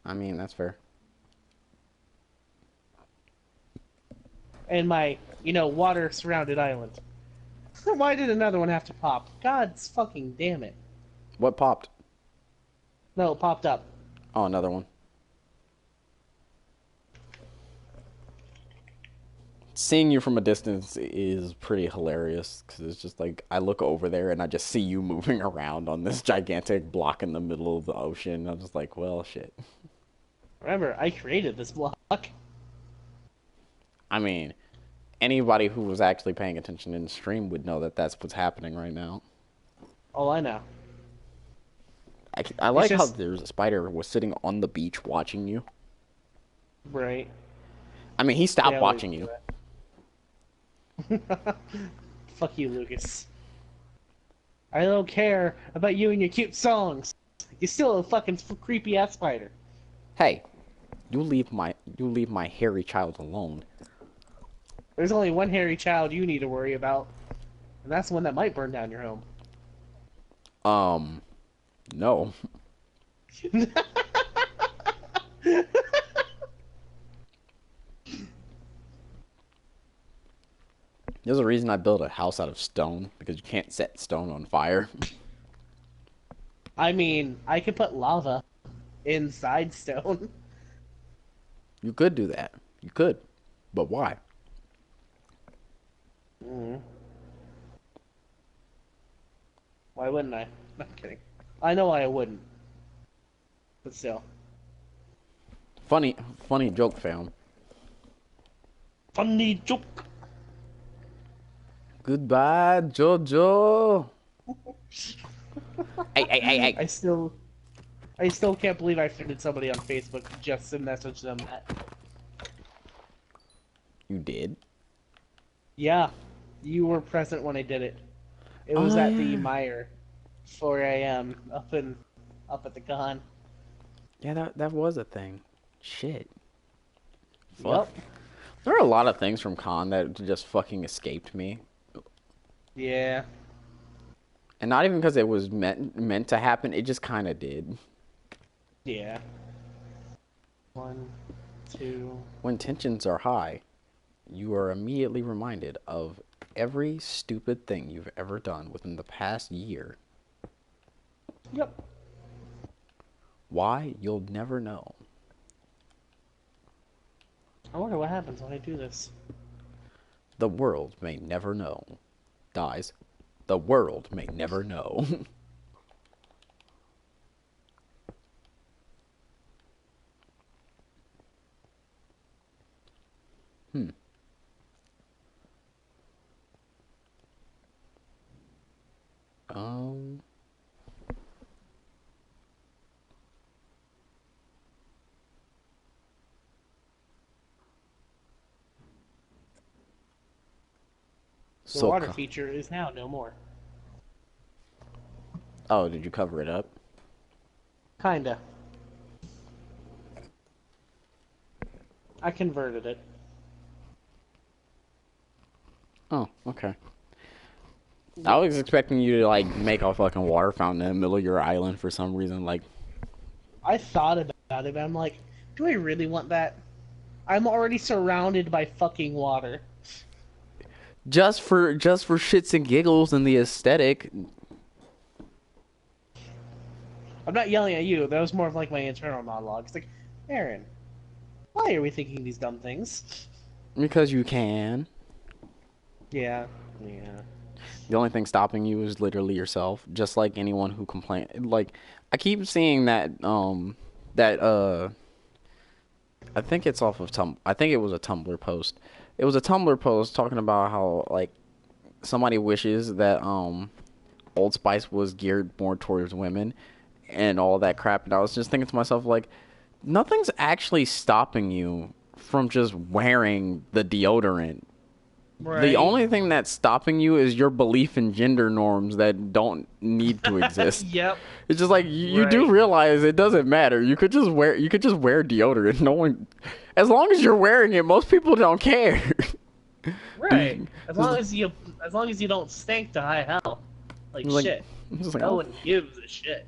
I mean, that's fair. And my, water surrounded island. Why did another one have to pop? God's fucking damn it. What popped? No, it popped up. Oh, another one. Seeing you from a distance is pretty hilarious because it's just like I look over there and I just see you moving around on this gigantic block in the middle of the ocean. I'm just like, well, shit. Remember, I created this block. I mean, anybody who was actually paying attention in the stream would know that that's what's happening right now. Oh, I know. I like how there's a spider was sitting on the beach watching you. Right. I mean, he stopped watching you. Fuck you, Lucas. I don't care about you and your cute songs. You're still a fucking creepy ass spider. Hey, you leave my hairy child alone. There's only one hairy child you need to worry about, and that's the one that might burn down your home. No. There's a reason I built a house out of stone, because you can't set stone on fire. I mean, I could put lava inside stone. You could do that. You could. But why? Why wouldn't I? I'm kidding. I know why I wouldn't. But still. Funny joke, fam. Funny joke. Goodbye, Jojo. Hey. I still can't believe I offended somebody on Facebook just to message them that. You did? Yeah. You were present when I did it. It was at the Meyer, 4 a.m. up at the con. Yeah, that was a thing. Shit. Fuck. Yep. There are a lot of things from con that just fucking escaped me. Yeah. And not even because it was meant to happen, it just kind of did. Yeah. 1, 2. When tensions are high, you are immediately reminded of every stupid thing you've ever done within the past year. Yep. Why? You'll never know. I wonder what happens when I do this. The world may never know. Dies. The world may never know. The water feature is now no more. Oh, did you cover it up? Kinda. I converted it. Oh, okay. I was expecting you to, like, make a fucking water fountain in the middle of your island for some reason, like... I thought about it, but I'm like, do I really want that? I'm already surrounded by fucking water. Just for shits and giggles and the aesthetic. I'm not yelling at you. That was more of like my internal monologue. It's like, Aaron, why are we thinking these dumb things? Because you can. Yeah. Yeah. The only thing stopping you is literally yourself. Just like anyone who complain. Like I keep seeing that I think it's off of I think it was a Tumblr post. It was a Tumblr post talking about how like somebody wishes that Old Spice was geared more towards women and all that crap. And I was just thinking to myself, like, nothing's actually stopping you from just wearing the deodorant. The Right. only thing that's stopping you is your belief in gender norms that don't need to exist. Yep. It's just like you do Right. realize it doesn't matter. You could just wear deodorant. No one, as long as you're wearing it, most people don't care. Right. As long as you don't stink to high hell. Like like, shit. it's like, No one gives a shit.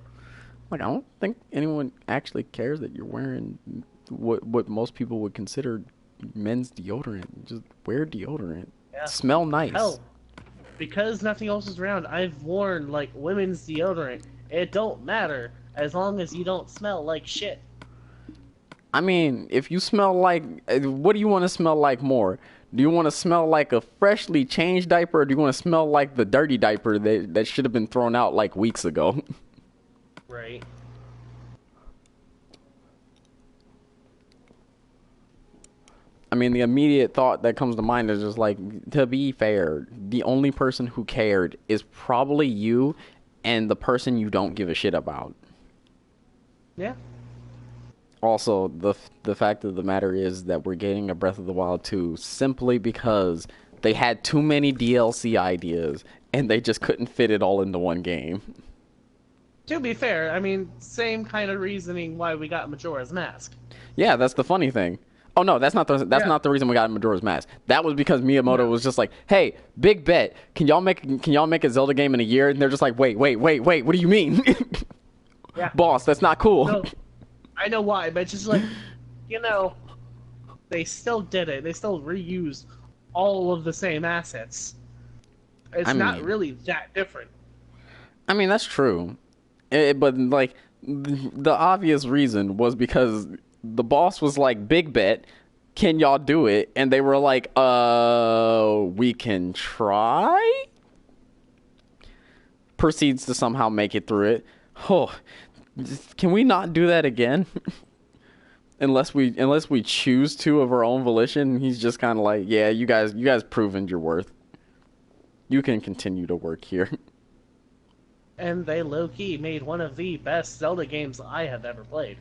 I don't think anyone actually cares that you're wearing what most people would consider men's deodorant. Just wear deodorant. Yeah. Smell nice. Hell, because nothing else is around, I've worn like women's deodorant. It don't matter as long as you don't smell like shit. I mean, if you smell like, what do you want to smell like more? Do you want to smell like a freshly changed diaper, or do you want to smell like the dirty diaper that should have been thrown out like weeks ago? Right. I mean, the immediate thought that comes to mind is just like, to be fair, the only person who cared is probably you and the person you don't give a shit about. Yeah. Also, the fact of the matter is that we're getting a Breath of the Wild 2 simply because they had too many DLC ideas and they just couldn't fit it all into one game. To be fair, I mean, same kind of reasoning why we got Majora's Mask. Yeah, that's the funny thing. Oh no, that's Yeah. not the reason we got Majora's Mask. That was because Miyamoto No. was just like, "Hey, big bet. Can y'all make a Zelda game in a year?" And they're just like, "Wait. What do you mean?" Yeah. Boss, that's not cool. No, I know why, but it's just like, you know, they still did it. They still reused all of the same assets. I It's not mean, really that different. that's true. But like the obvious reason was because the boss was like, "Big bet, can y'all do it?" And they were like, we can try." Proceeds to somehow make it through it. Oh, can we not do that again? unless we choose to of our own volition. He's just kind of like, "Yeah, you guys proven your worth. You can continue to work here." And they low-key made one of the best Zelda games I have ever played.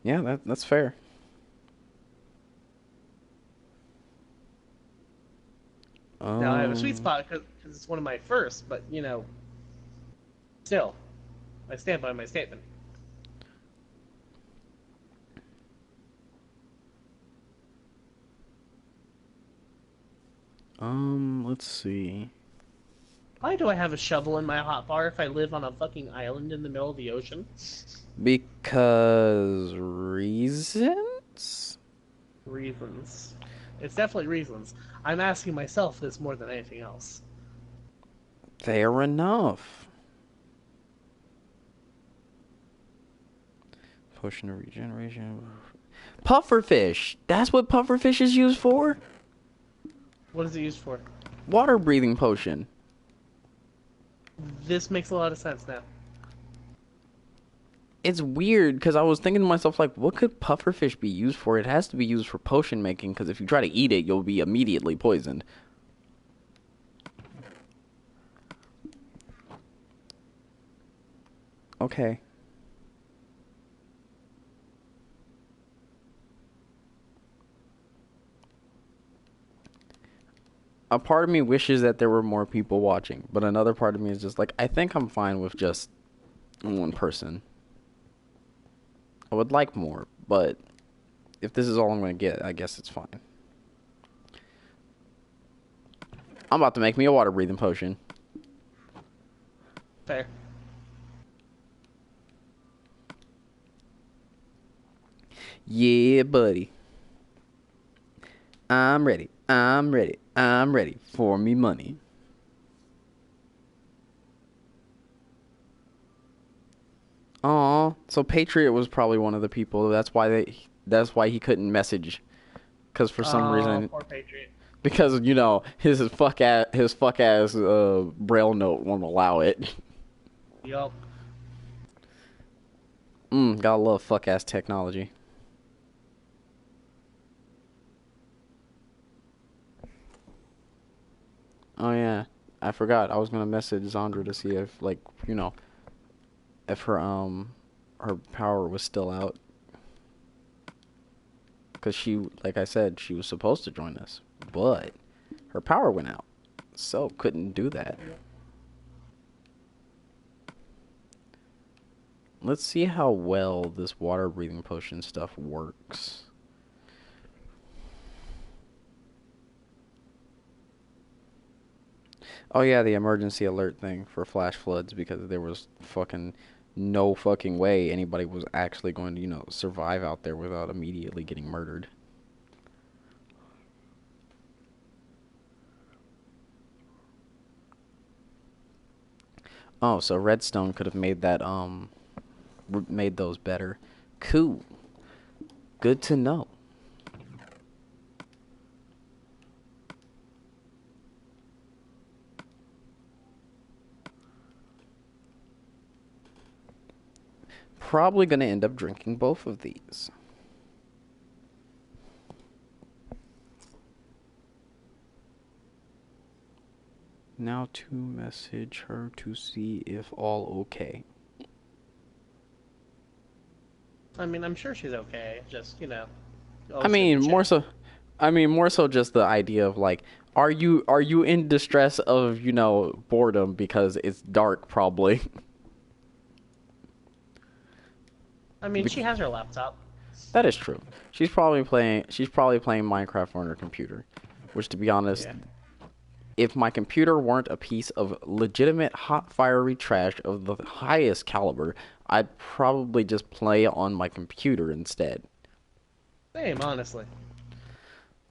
Yeah, that's fair. Now, I have a sweet Um, spot because it's one of my first, but, you know, still, I stand by my statement. let's see. Why do I have a shovel in my hotbar if I live on a fucking island in the middle of the ocean? Because reasons? Reasons. It's definitely reasons. I'm asking myself this more than anything else. Fair enough. Potion of regeneration. Pufferfish. That's what pufferfish is used for? What is it used for? Water breathing potion. This makes a lot of sense now. It's weird because I was thinking to myself, like, what could pufferfish be used for? It has to be used for potion making because if you try to eat it, you'll be immediately poisoned. Okay. A part of me wishes that there were more people watching, but another part of me is just like, I think I'm fine with just one person. I would like more, but if this is all I'm going to get, I guess it's fine. I'm about to make me a water breathing potion. Fair. Yeah, buddy. I'm ready. I'm ready. I'm ready for me money. Aw, so Patriot was probably one of the people. That's why he couldn't message, because for some Oh, reason poor Patriot. Because you know his fuck ass braille note won't allow it. Yup. Gotta love fuck ass technology. Oh yeah, I forgot. I was gonna message Zandra to see if like if her power was still out. Cause she, like I said, she was supposed to join us, but her power went out, so couldn't do that. Let's see how well this water breathing potion stuff works. Oh yeah, the emergency alert thing for flash floods because there was fucking no fucking way anybody was actually going to, survive out there without immediately getting murdered. Oh, so redstone could have made that made those better. Cool. Good to know. Probably going to end up drinking both of these. Now to message her to see if all okay. I mean, I'm sure she's okay. Just I mean, more so. I mean, more so just the idea of like, are you in distress of boredom because it's dark? Probably. I mean, she has her laptop. That is true. She's probably playing Minecraft on her computer, which, to be honest, Yeah. if my computer weren't a piece of legitimate hot fiery trash of the highest caliber, I'd probably just play on my computer instead. Same, honestly.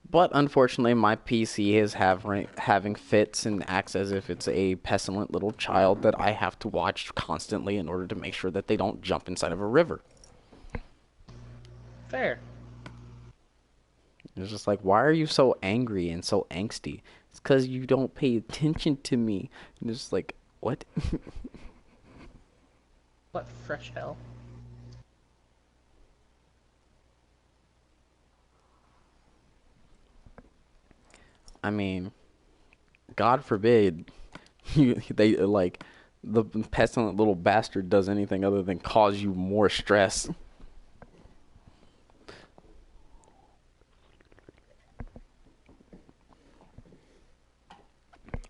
But unfortunately, my PC is having fits and acts as if it's a pestilent little child that I have to watch constantly in order to make sure that they don't jump inside of a river. Fair. It's just like, why are you so angry and so angsty? It's because you don't pay attention to me. And it's just like, what? What fresh hell? I mean, God forbid they like the pestilent little bastard does anything other than cause you more stress.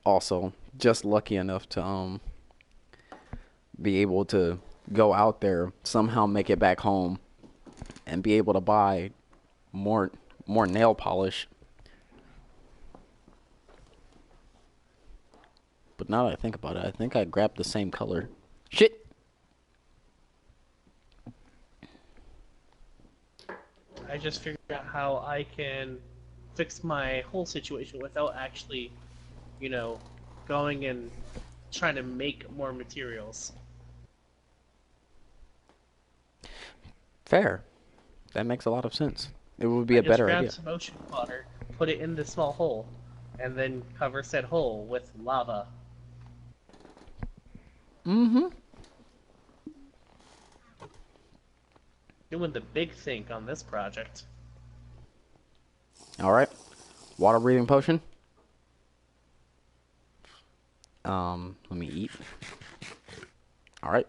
Also, just lucky enough to be able to go out there, somehow make it back home, and be able to buy more nail polish. But now that I think about it, I think I grabbed the same color. Shit! I just figured out how I can fix my whole situation without actually, going and trying to make more materials. Fair. That makes a lot of sense. It would be a better idea. Just grab some ocean water, put it in the small hole, and then cover said hole with lava. Mm-hmm. Doing the big think on this project. All right. Water breathing potion. Let me eat. All right.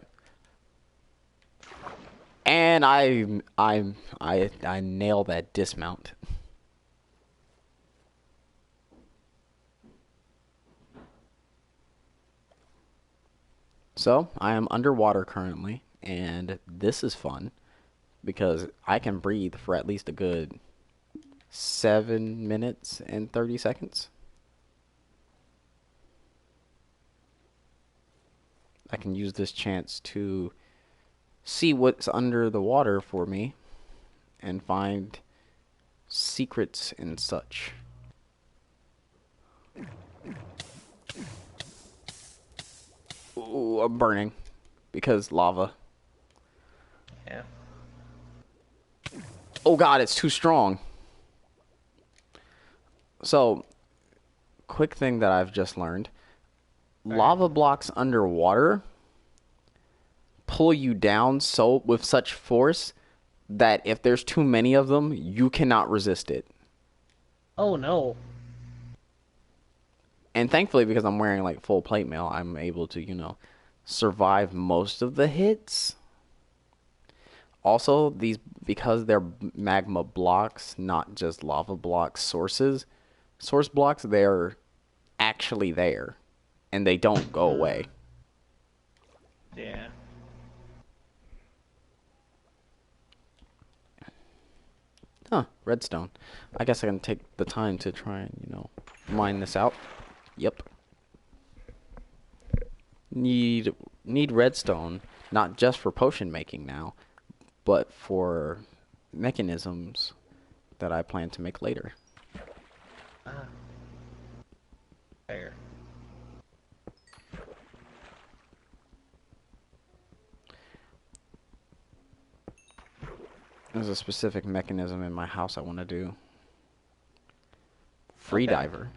And I nail that dismount. So, I am underwater currently, and this is fun because I can breathe for at least a good 7 minutes and 30 seconds. I can use this chance to see what's under the water for me and find secrets and such. Ooh, I'm burning because lava. Yeah. Oh god, it's too strong. So, quick thing that I've just learned. All Lava blocks underwater pull you down with such force that if there's too many of them, you cannot resist it. Oh no. And thankfully, because I'm wearing like full plate mail, I'm able to, survive most of the hits. Also, these, because they're magma blocks, not just lava blocks source blocks, they're actually there. And they don't go away. Yeah. Huh, redstone. I guess I can take the time to try and, mine this out. Yep. Need redstone, not just for potion making now, but for mechanisms that I plan to make later. Ah. Fair. There's a specific mechanism in my house I want to do. Free diver.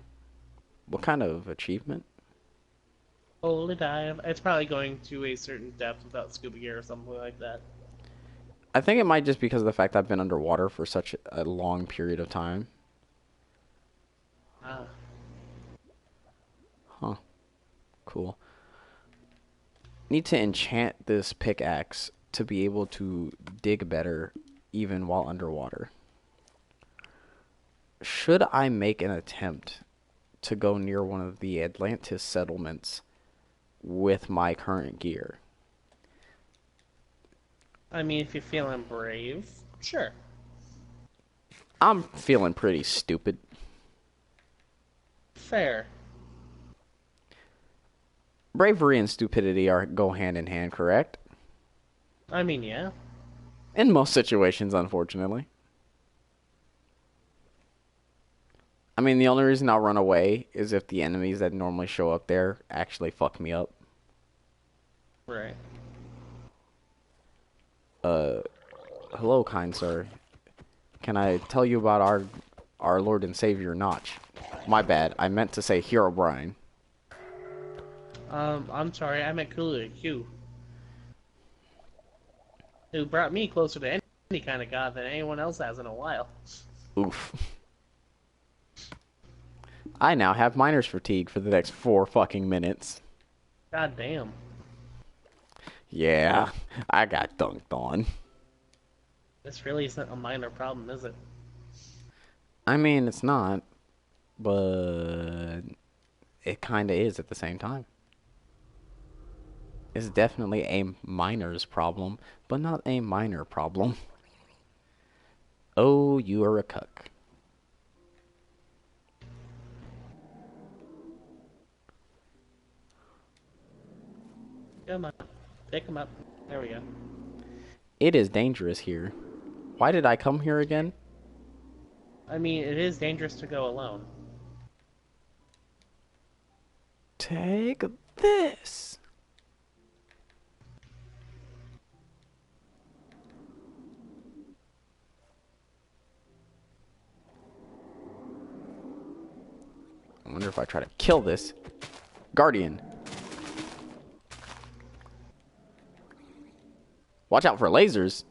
What kind of achievement? Holy dive. It's probably going to a certain depth without scuba gear or something like that. I think it might just because of the fact I've been underwater for such a long period of time. Ah. Huh. Cool. Need to enchant this pickaxe to be able to dig better even while underwater. Should I make an attempt to go near one of the Atlantis settlements with my current gear? I mean, if you're feeling brave, sure. I'm feeling pretty stupid. Fair. Bravery and stupidity go hand in hand, correct? I mean, yeah. In most situations, unfortunately. I mean, the only reason I'll run away is if the enemies that normally show up there actually fuck me up. Right. Hello, kind sir. Can I tell you about our Lord and Savior Notch? My bad. I meant to say Hero Brian. I'm sorry. I meant Cooler Q. Who brought me closer to any kind of god than anyone else has in a while. Oof. I now have miner's fatigue for the next 4 fucking minutes. God damn. Yeah, I got dunked on. This really isn't a minor problem, is it? I mean, it's not, but it kind of is at the same time. It's definitely a miner's problem, but not a minor problem. Oh, you are a cuck. Come on. Pick him up. There we go. It is dangerous here. Why did I come here again? I mean, it is dangerous to go alone. Take this. I wonder if I try to kill this Guardian. Watch out for lasers.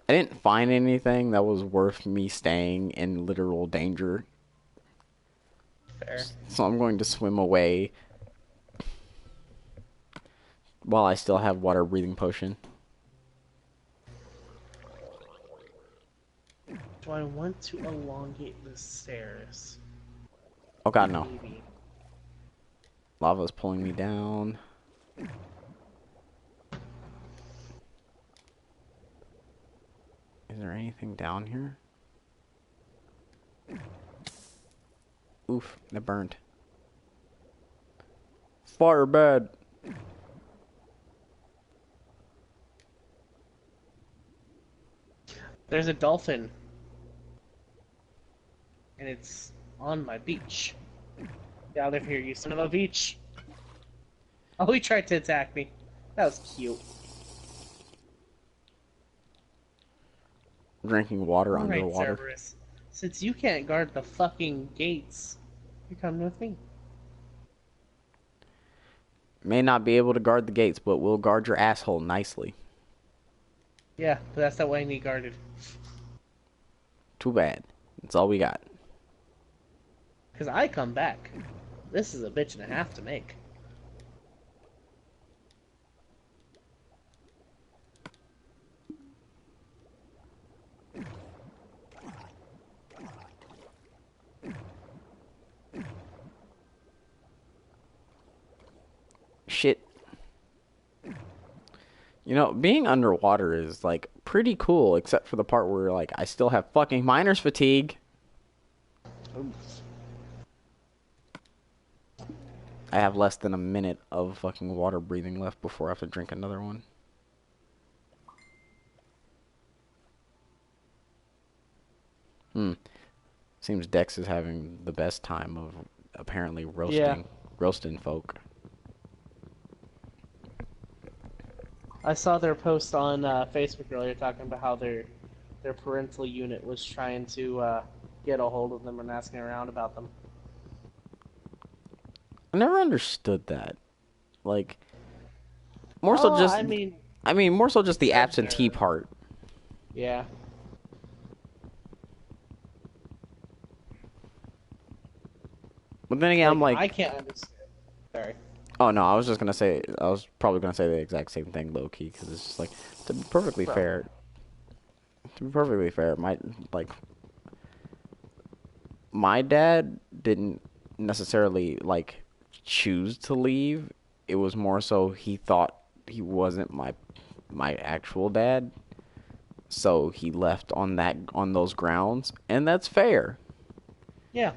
I didn't find anything that was worth me staying in literal danger. Fair. So I'm going to swim away while I still have water breathing potion. Do I want to elongate the stairs? Oh god, no. Maybe. Lava's pulling me down. Is there anything down here? Oof, that burned. Fire bad. There's a dolphin. And it's on my beach. Get out of here, you son of a beach. Oh, he tried to attack me. That was cute. Drinking water Alright, underwater. Cerberus. Since you can't guard the fucking gates, you're coming with me. May not be able to guard the gates, but we'll guard your asshole nicely. Yeah, but that's not why I need guarded. Too bad. That's all we got. Because I come back. This is a bitch and a half to make. Shit. You know, being underwater is, like, pretty cool, except for the part where, like, I still have fucking miner's fatigue. Oof. I have less than a minute of fucking water breathing left before I have to drink another one. Seems Dex is having the best time of apparently roasting folk. I saw their post on Facebook earlier talking about how their parental unit was trying to get a hold of them and asking around about them. I never understood that. Like, more so just more so just the absentee part. Yeah. But then again, I'm like, I can't understand. Sorry. oh no, I was probably gonna say the exact same thing, low key, because it's just like, to be perfectly fair, my dad didn't necessarily like choose to leave. It was more so he thought he wasn't my actual dad, so he left on those grounds, and that's fair. Yeah.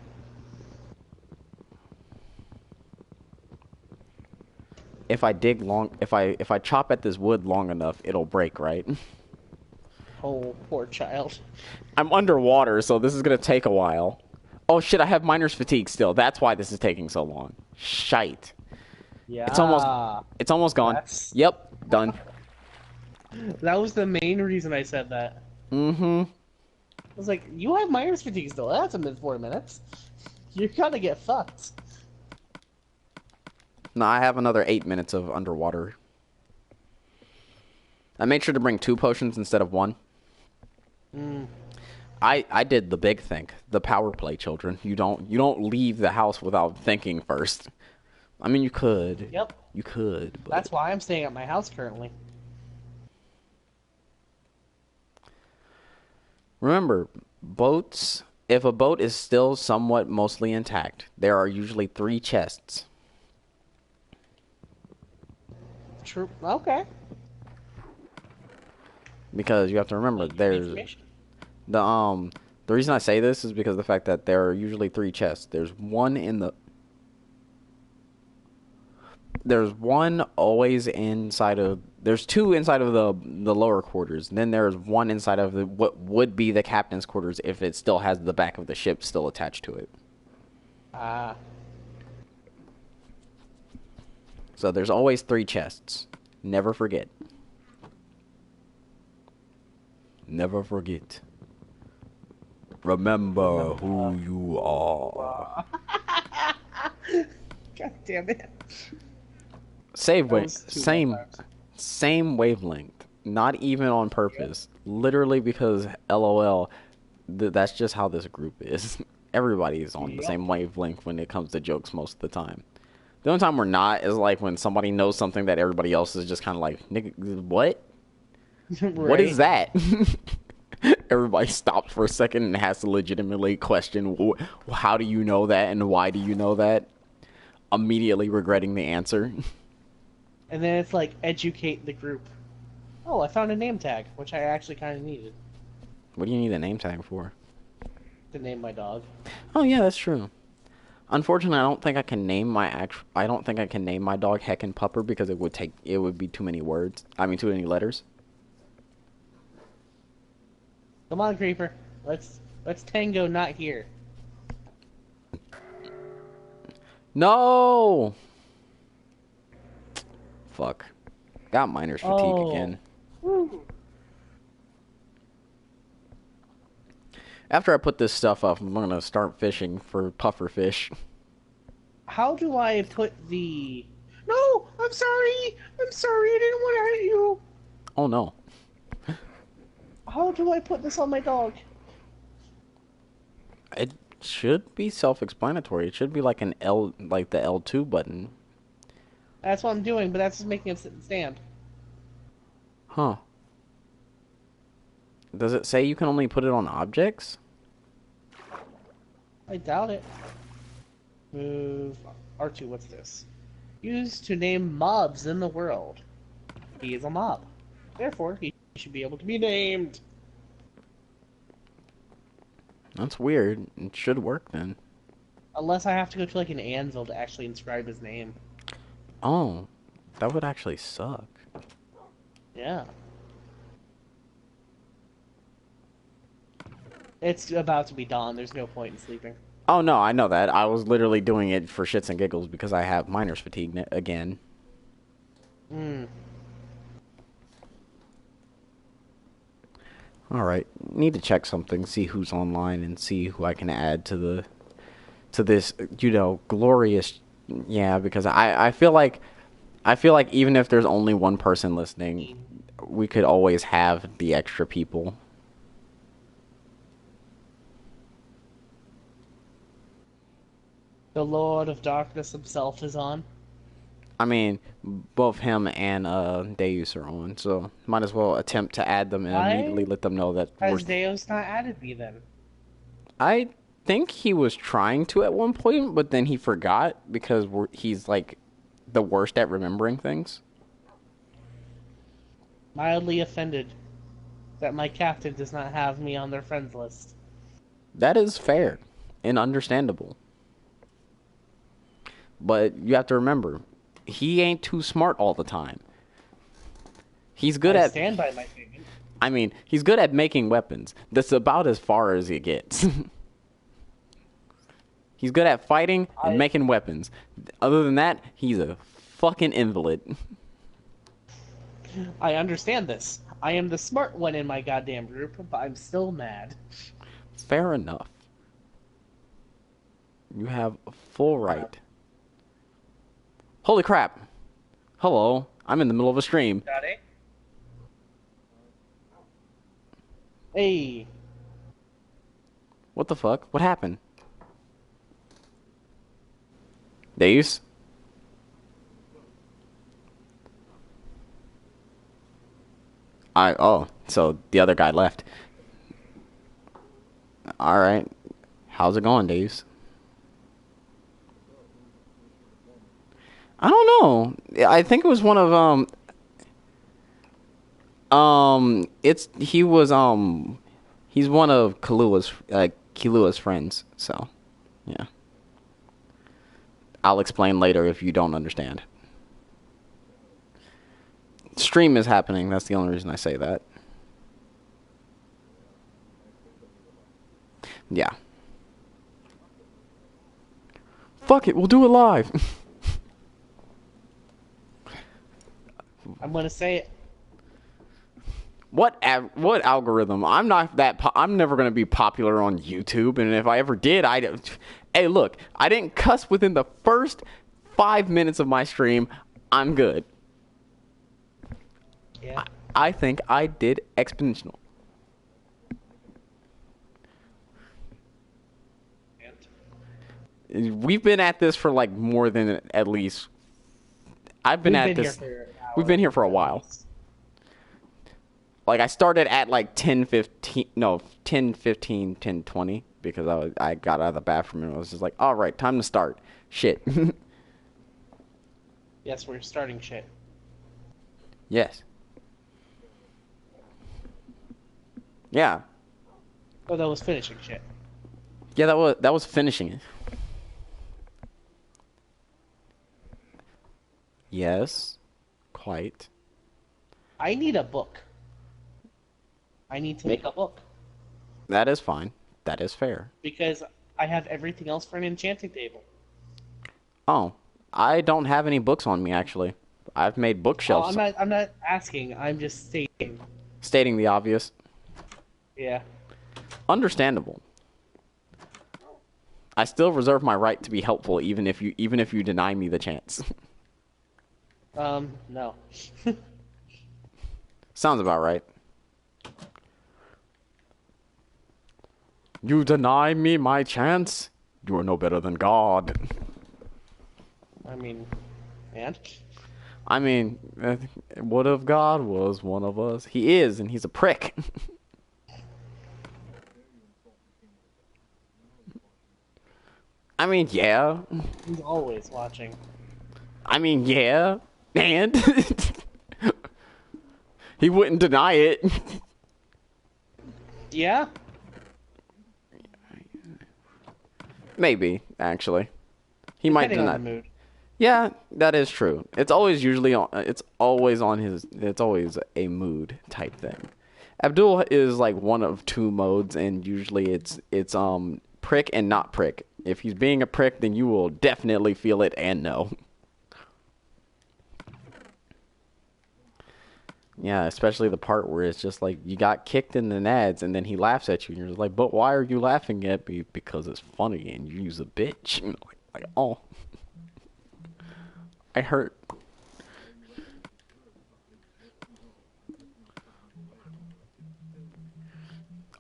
If I chop at this wood long enough, it'll break, right? Oh, poor child. I'm underwater, so this is gonna take a while. Oh shit, I have miner's fatigue still. That's why this is taking so long. Shite. Yeah. It's almost gone. Yep, done. That was the main reason I said that. Mm-hmm. I was like, you have miner's fatigue still. That's a 4 minutes. You're gonna get fucked. No, I have another 8 minutes of underwater. I made sure to bring 2 potions instead of 1. I did the big thing, the power play, children. You don't leave the house without thinking first. I mean, you could. Yep. You could. But... That's why I'm staying at my house currently. Remember, boats. If a boat is still somewhat mostly intact, there are usually 3 chests. True. Okay. Because you have to remember, there's the reason I say this is because of the fact that there are usually 3 chests. There's one always inside of. There's 2 inside of the lower quarters. And then there's one inside of what would be the captain's quarters if it still has the back of the ship still attached to it. So there's always 3 chests. Never forget. Never forget. Remember who you are. God damn it. Same wavelength. Not even on purpose. Yep. Literally because LOL, that's just how this group is. Everybody is on the same wavelength when it comes to jokes most of the time. The only time we're not is like when somebody knows something that everybody else is just kind of like, nigga, what? Right. What is that? Everybody stops for a second and has to legitimately question, how do you know that and why do you know that? Immediately regretting the answer. And then it's like, educate the group. Oh, I found a name tag, which I actually kind of needed. What do you need a name tag for? To name my dog. Oh yeah, that's true. Unfortunately, I don't think I can name my dog Heckin' Pupper because it would be too many words. I mean, too many letters. Come on, Creeper. Let's tango, not here. No! Fuck. Got miner's fatigue Oh. again. Woo. After I put this stuff up, I'm gonna start fishing for puffer fish. How do I put the... No! I'm sorry! I'm sorry, I didn't want to hurt you! Oh no. How do I put this on my dog? It should be self-explanatory. It should be like an L, like the L2 button. That's what I'm doing, but that's just making him sit and stand. Huh. Does it say you can only put it on objects? I doubt it. Move... R2, what's this? Used to name mobs in the world. He is a mob. Therefore, he should be able to be named. That's weird. It should work then. Unless I have to go to like an anvil to actually inscribe his name. Oh, that would actually suck. Yeah. It's about to be dawn. There's no point in sleeping. Oh no, I know that. I was literally doing it for shits and giggles because I have miner's fatigue again. Hmm. Alright, need to check something, see who's online, and see who I can add to this, you know, glorious... Yeah, because I feel like even if there's only one person listening, we could always have the extra people. The Lord of Darkness himself is on. I mean, both him and Deus are on, so might as well attempt to add them and Why immediately let them know that Has Deus not added me then? I think he was trying to at one point, but then he forgot because he's like the worst at remembering things. Mildly offended that my captain does not have me on their friends list. That is fair and understandable. But you have to remember, he ain't too smart all the time. He's good I at... stand by my statement. I mean, he's good at making weapons. That's about as far as he gets. He's good at fighting and making weapons. Other than that, he's a fucking invalid. I understand this. I am the smart one in my goddamn group, but I'm still mad. Fair enough. You have full right. Holy crap. Hello. I'm in the middle of a stream. Got it? Hey. What the fuck? What happened? Deus? Oh, so the other guy left. Alright. How's it going, Deus? I don't know. I think it was one of he's one of Kalua's friends, so yeah. I'll explain later if you don't understand. Stream is happening, that's the only reason I say that. Yeah. Fuck it, we'll do it live. I'm gonna say it. What algorithm? I'm not that. I'm never gonna be popular on YouTube, and if I ever did, Hey, look, I didn't cuss within the first 5 minutes of my stream. I'm good. Yeah. I think I did exponential. We've been at this for like more than at least. I've been at this. We've been here for a while. Like, I started at like 10:15, no, 10:15, 10:20, because I got out of the bathroom and I was just like, all right, time to start. Shit. Yes, we're starting shit. Yes. Yeah. Oh, that was finishing shit. Yeah, that was finishing it. Yes. Quite. I need a book. I need to make a book. That is fine. That is fair. Because I have everything else for an enchanting table. Oh, I don't have any books on me actually. I've made Oh, bookshelves I'm not asking. I'm just stating. stating the obvious. Yeah. Understandable. I still reserve my right to be helpful even if you deny me the chance. No. Sounds about right. You deny me my chance? You are no better than God. I mean, and I mean, what if God was one of us? He is, and he's a prick. I mean, yeah. he's always watching. I mean, yeah. And he wouldn't deny it. Yeah. Maybe, actually. He might Depending on deny the it. mood. Yeah, that is true. It's always usually on. It's always on his. It's always a mood type thing. Abdul is like one of two modes, and usually it's prick and not prick. If he's being a prick, then you will definitely feel it and know. Yeah, especially the part where it's just like you got kicked in the nads, and then he laughs at you, and you're just like, "But why are you laughing at me? Because it's funny, and you's a bitch." Like, oh, I hurt.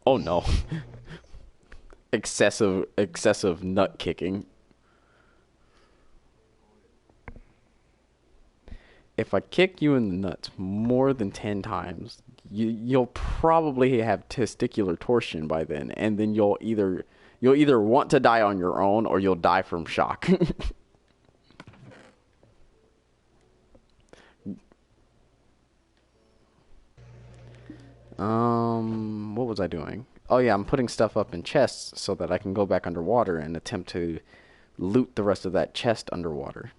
Oh no. excessive nut kicking. If I kick you in the nuts more than 10 times, you'll probably have testicular torsion by then, and then you'll either want to die on your own or you'll die from shock. What was I doing? Oh yeah, I'm putting stuff up in chests so that I can go back underwater and attempt to loot the rest of that chest underwater.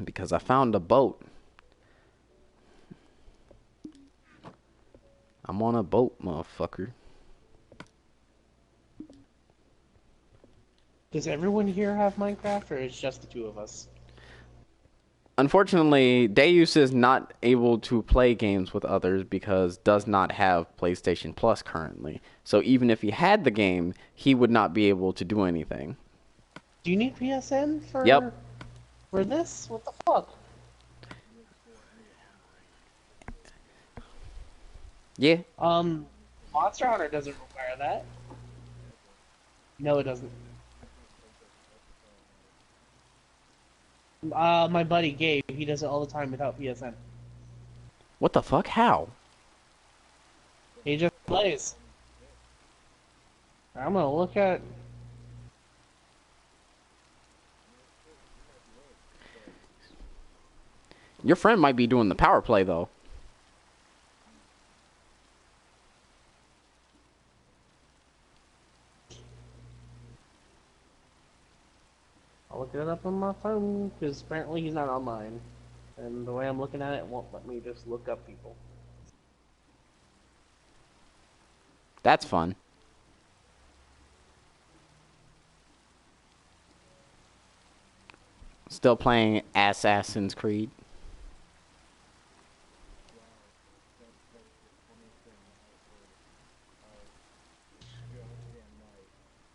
Because I found a boat. I'm on a boat, motherfucker. Does everyone here have Minecraft, or is it just the two of us? Unfortunately, Deus is not able to play games with others because does not have PlayStation Plus currently. So even if he had the game, he would not be able to do anything. Do you need PSN for Yep. this? What the fuck? Yeah. Monster Hunter doesn't require that. No, it doesn't. My buddy Gabe, he does it all the time without PSN. What the fuck? How? He just plays. I'm gonna look at. Your friend might be doing the power play though. I'll look it up on my phone because apparently he's not online, and the way I'm looking at it won't let me just look up people. That's fun. Still playing Assassin's Creed.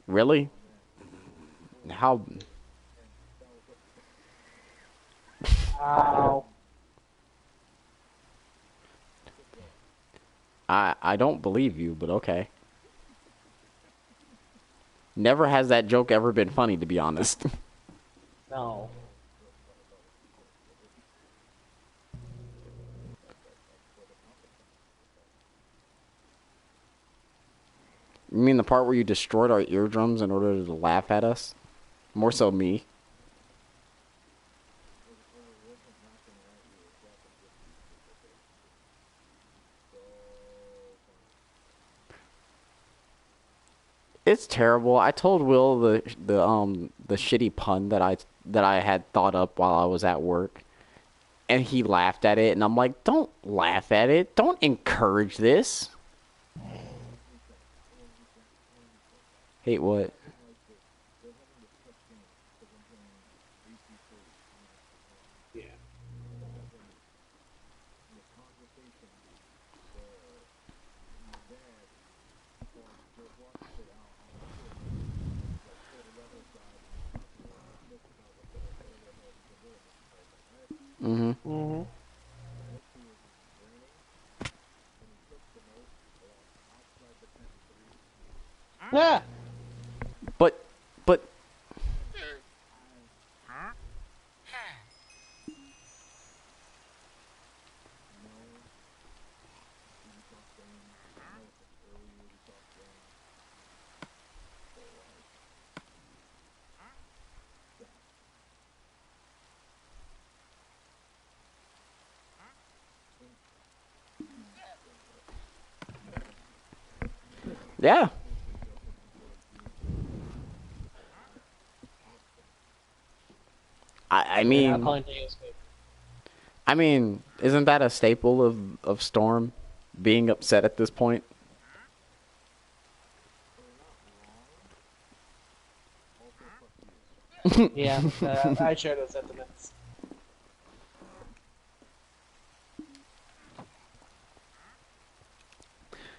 Really? How? Ow. I don't believe you, but okay. Never has that joke ever been funny, to be honest. No. You mean the part where you destroyed our eardrums in order to laugh at us? More so me. It's terrible. I told Will the shitty pun that I had thought up while I was at work, and he laughed at it, and I'm like, "Don't laugh at it. Don't encourage this." Hate what? Yeah. Mm-hmm. Mm-hmm. Ah! But yeah. I You're now mean, calling Deus Ex. isn't that a staple of Storm being upset at this point? Yeah, I share those sentiments.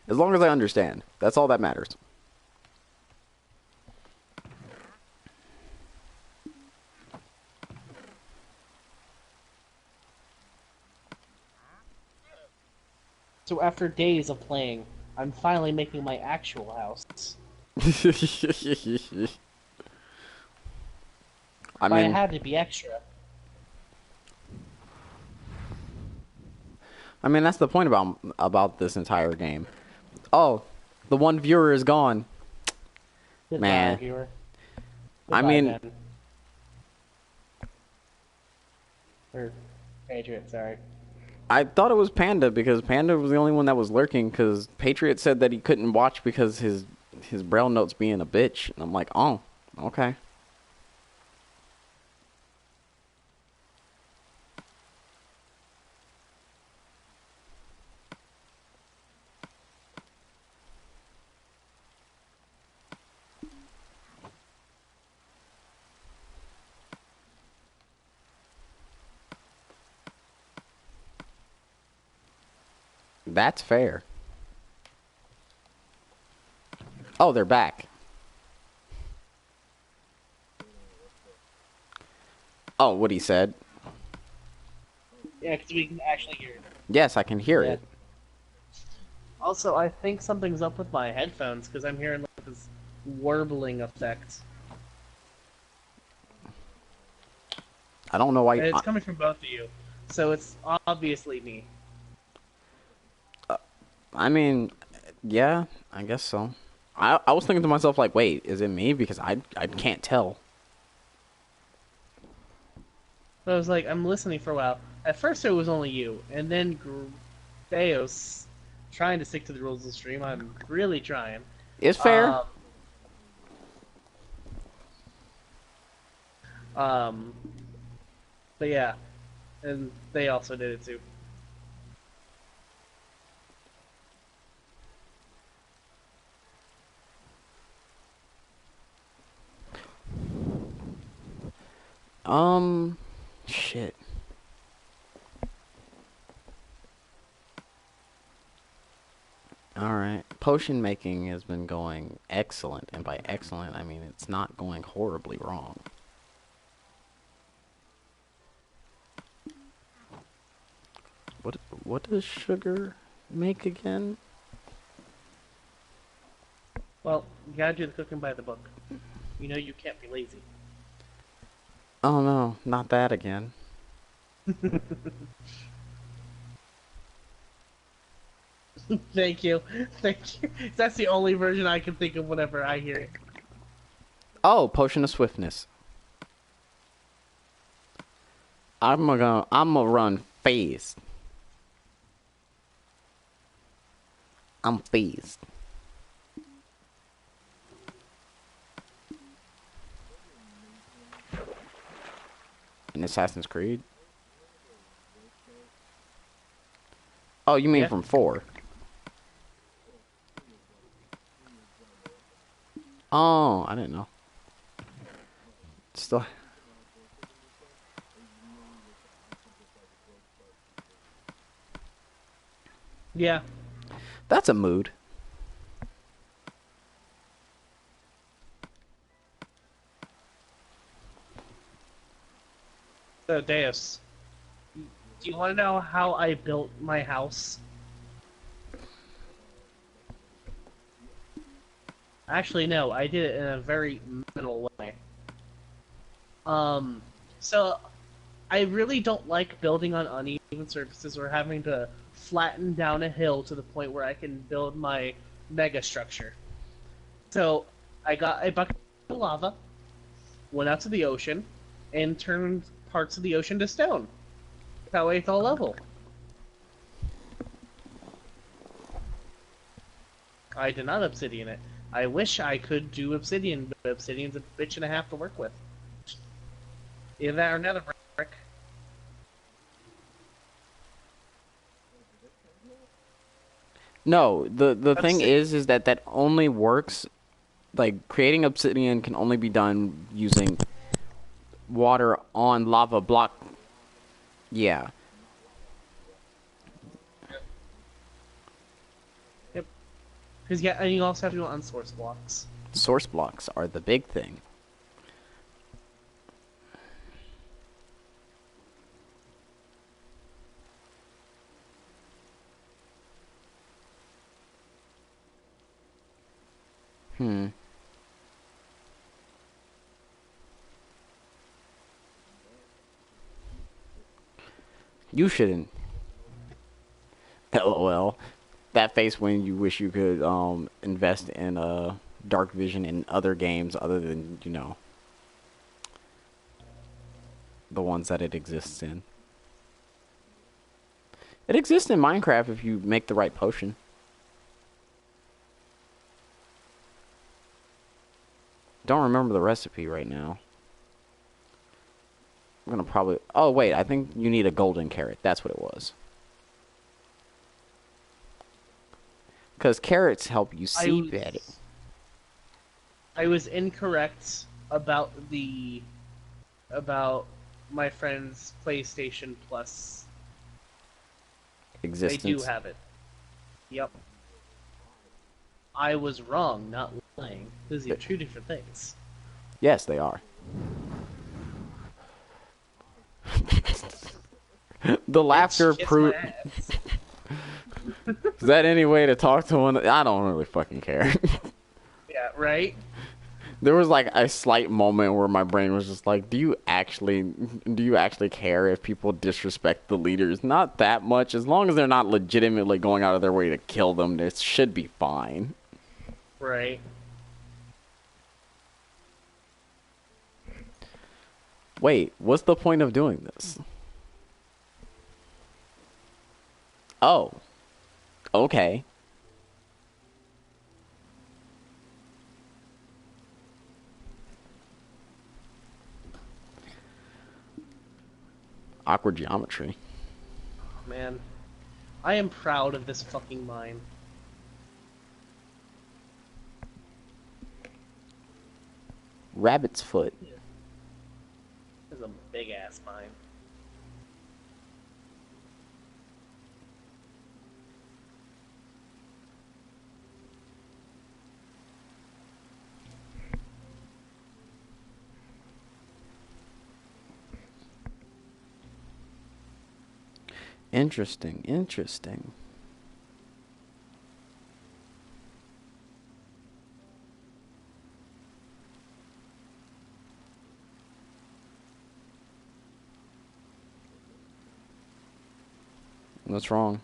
As long as I understand, that's all that matters. So after days of playing, I'm finally making my actual house. I But I mean, had to be extra. that's the point about this entire game. Oh, the one viewer is gone. Goodbye, Man, viewer. I Goodbye, mean, Ben. Or Patriot, sorry. I thought it was Panda because Panda was the only one that was lurking. Because Patriot said that he couldn't watch because his braille notes being a bitch, and I'm like, oh, okay. That's fair. Oh, they're back. Oh, what he said. Yeah, because we can actually hear it. Yes, I can hear Yeah. it. Also, I think something's up with my headphones because I'm hearing like this warbling effect. I don't know why. And it's coming from both of you, so it's obviously me. I mean, yeah, I guess so. I was thinking to myself like, wait, is it me? Because I can't tell. But I was like, I'm listening for a while. At first, it was only you, and then Theos trying to stick to the rules of the stream. I'm really trying. It's fair. Um, um, but yeah, and they also did it too. Shit. All right. Potion making has been going excellent, and by excellent, I mean it's not going horribly wrong. What does sugar make again? Well, you gotta do the cooking by the book. You know you can't be lazy. Oh no, not that again. Thank you, thank you. That's the only version I can think of whenever I hear it. Oh, potion of swiftness. I'm gonna run fast. I'm fast. In Assassin's Creed. Oh, you mean Yeah. from 4? Oh, I didn't know. Still, Yeah. that's a mood. So, Deus, do you want to know how I built my house? Actually, no, I did it in a very minimal way. Um, so I really don't like building on uneven surfaces or having to flatten down a hill to the point where I can build my mega structure. So I got a bucket of lava, went out to the ocean, and turned parts of the ocean to stone. That way it's all level. I did not obsidian it. I wish I could do obsidian, but obsidian's a bitch and a half to work with. Either that or nether brick. No, the thing Obsidian. is that that only works. Like creating obsidian can only be done using water on lava block. Yeah, Yep. Because yeah, and you also have to do it on source blocks. source blocks are the big thing. Hmm. You shouldn't. LOL. That face when you wish you could invest in dark vision in other games other than, you know, the ones that it exists in. It exists in Minecraft if you make the right potion. Don't remember the recipe right now. I'm gonna probably. Oh wait, I think you need a golden carrot. That's what it was. Because carrots help you see better. I was incorrect about the about my friend's PlayStation Plus. They do Existence. have it. Yep. I was wrong, not lying. Those are two different things. Yes, they are. The laughter Bitch, kiss my proof. ass. Is that any way to talk to one? I don't really fucking care. Yeah, right? There was like a slight moment where my brain was just like, do you actually care if people disrespect the leaders? Not that much. As long as they're not legitimately going out of their way to kill them, this should be fine. Right. Wait, what's the point of doing this? Oh, okay. Awkward geometry. Man. I am proud of this fucking mine. Rabbit's foot. This is a big ass mine. Interesting, interesting. What's wrong?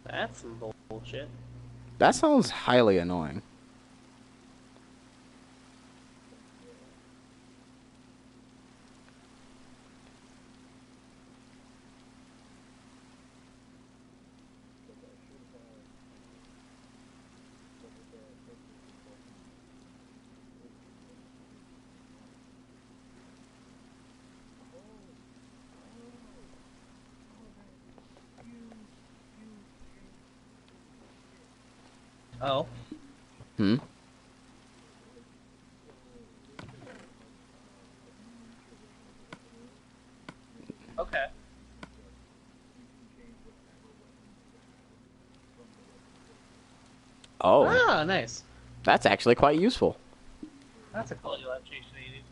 That's some bullshit. That sounds highly annoying. Oh. Hmm? Okay. Oh, Ah, nice. that's actually quite useful. That's a quality of life change needed.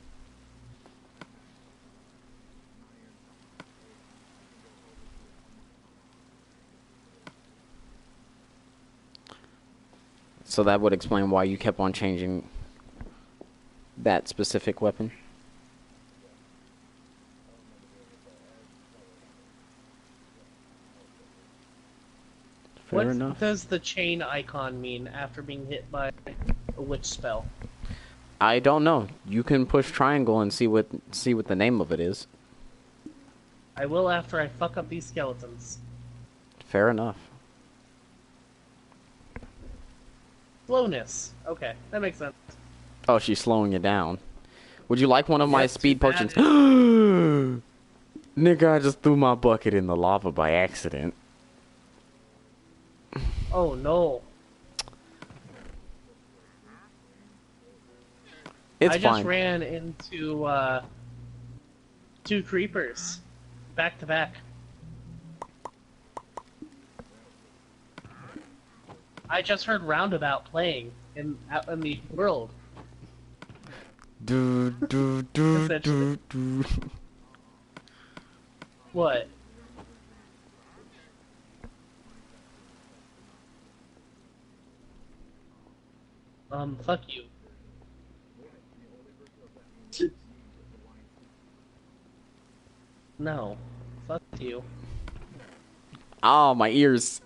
So that would explain why you kept on changing that specific weapon. Fair What enough. does the chain icon mean after being hit by a witch spell? I don't know. You can push triangle and see what the name of it is. I will after I fuck up these skeletons. Fair enough. Slowness. Okay, that makes sense. Oh, she's slowing you down. Would you like one of my Yep, speed too potions? bad. Nigga, I just threw my bucket in the lava by accident. Oh no. It's I fine. just ran into 2 creepers. Back to back. I just heard Roundabout playing out in the world. Do, do, do, Essentially. do. What? Fuck you. No. Fuck you. Oh, my ears.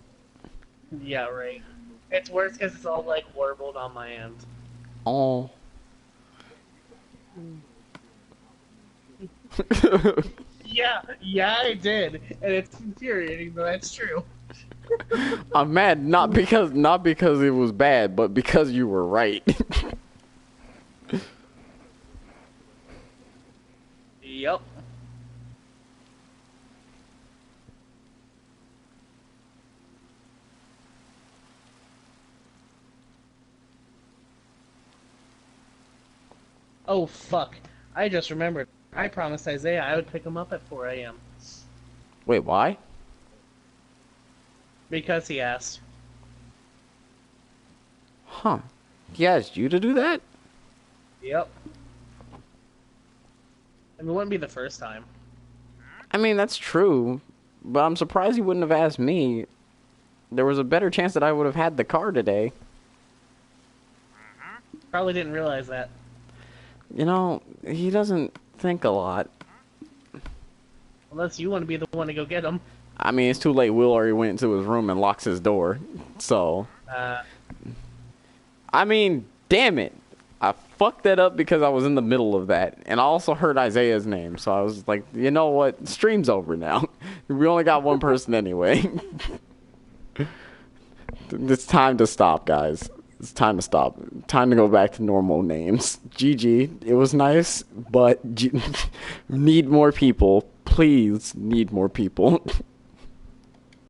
Yeah, right. It's worse because it's all, like, warbled on my end. Oh. Yeah, I did. And it's infuriating, but that's true. I'm mad not because it was bad, but because you were right. Yep. Oh, fuck. I just remembered. I promised Isaiah I would pick him up at 4 a.m. Wait, why? Because he asked. Huh. He asked you to do that? Yep. I mean, it wouldn't be the first time. I mean, that's true, but I'm surprised he wouldn't have asked me. There was a better chance that I would have had the car today. Probably didn't realize that. You know, he doesn't think a lot. Unless you want to be the one to go get him. I mean, it's too late. Will already went into his room and locks his door. So, I mean, damn it. I fucked that up because I was in the middle of that. And I also heard Isaiah's name. So I was like, you know what? Stream's over now. We only got one person anyway. It's time to stop, guys. It's time to stop. Time to go back to normal names. GG. It was nice, but need more people. Please need more people.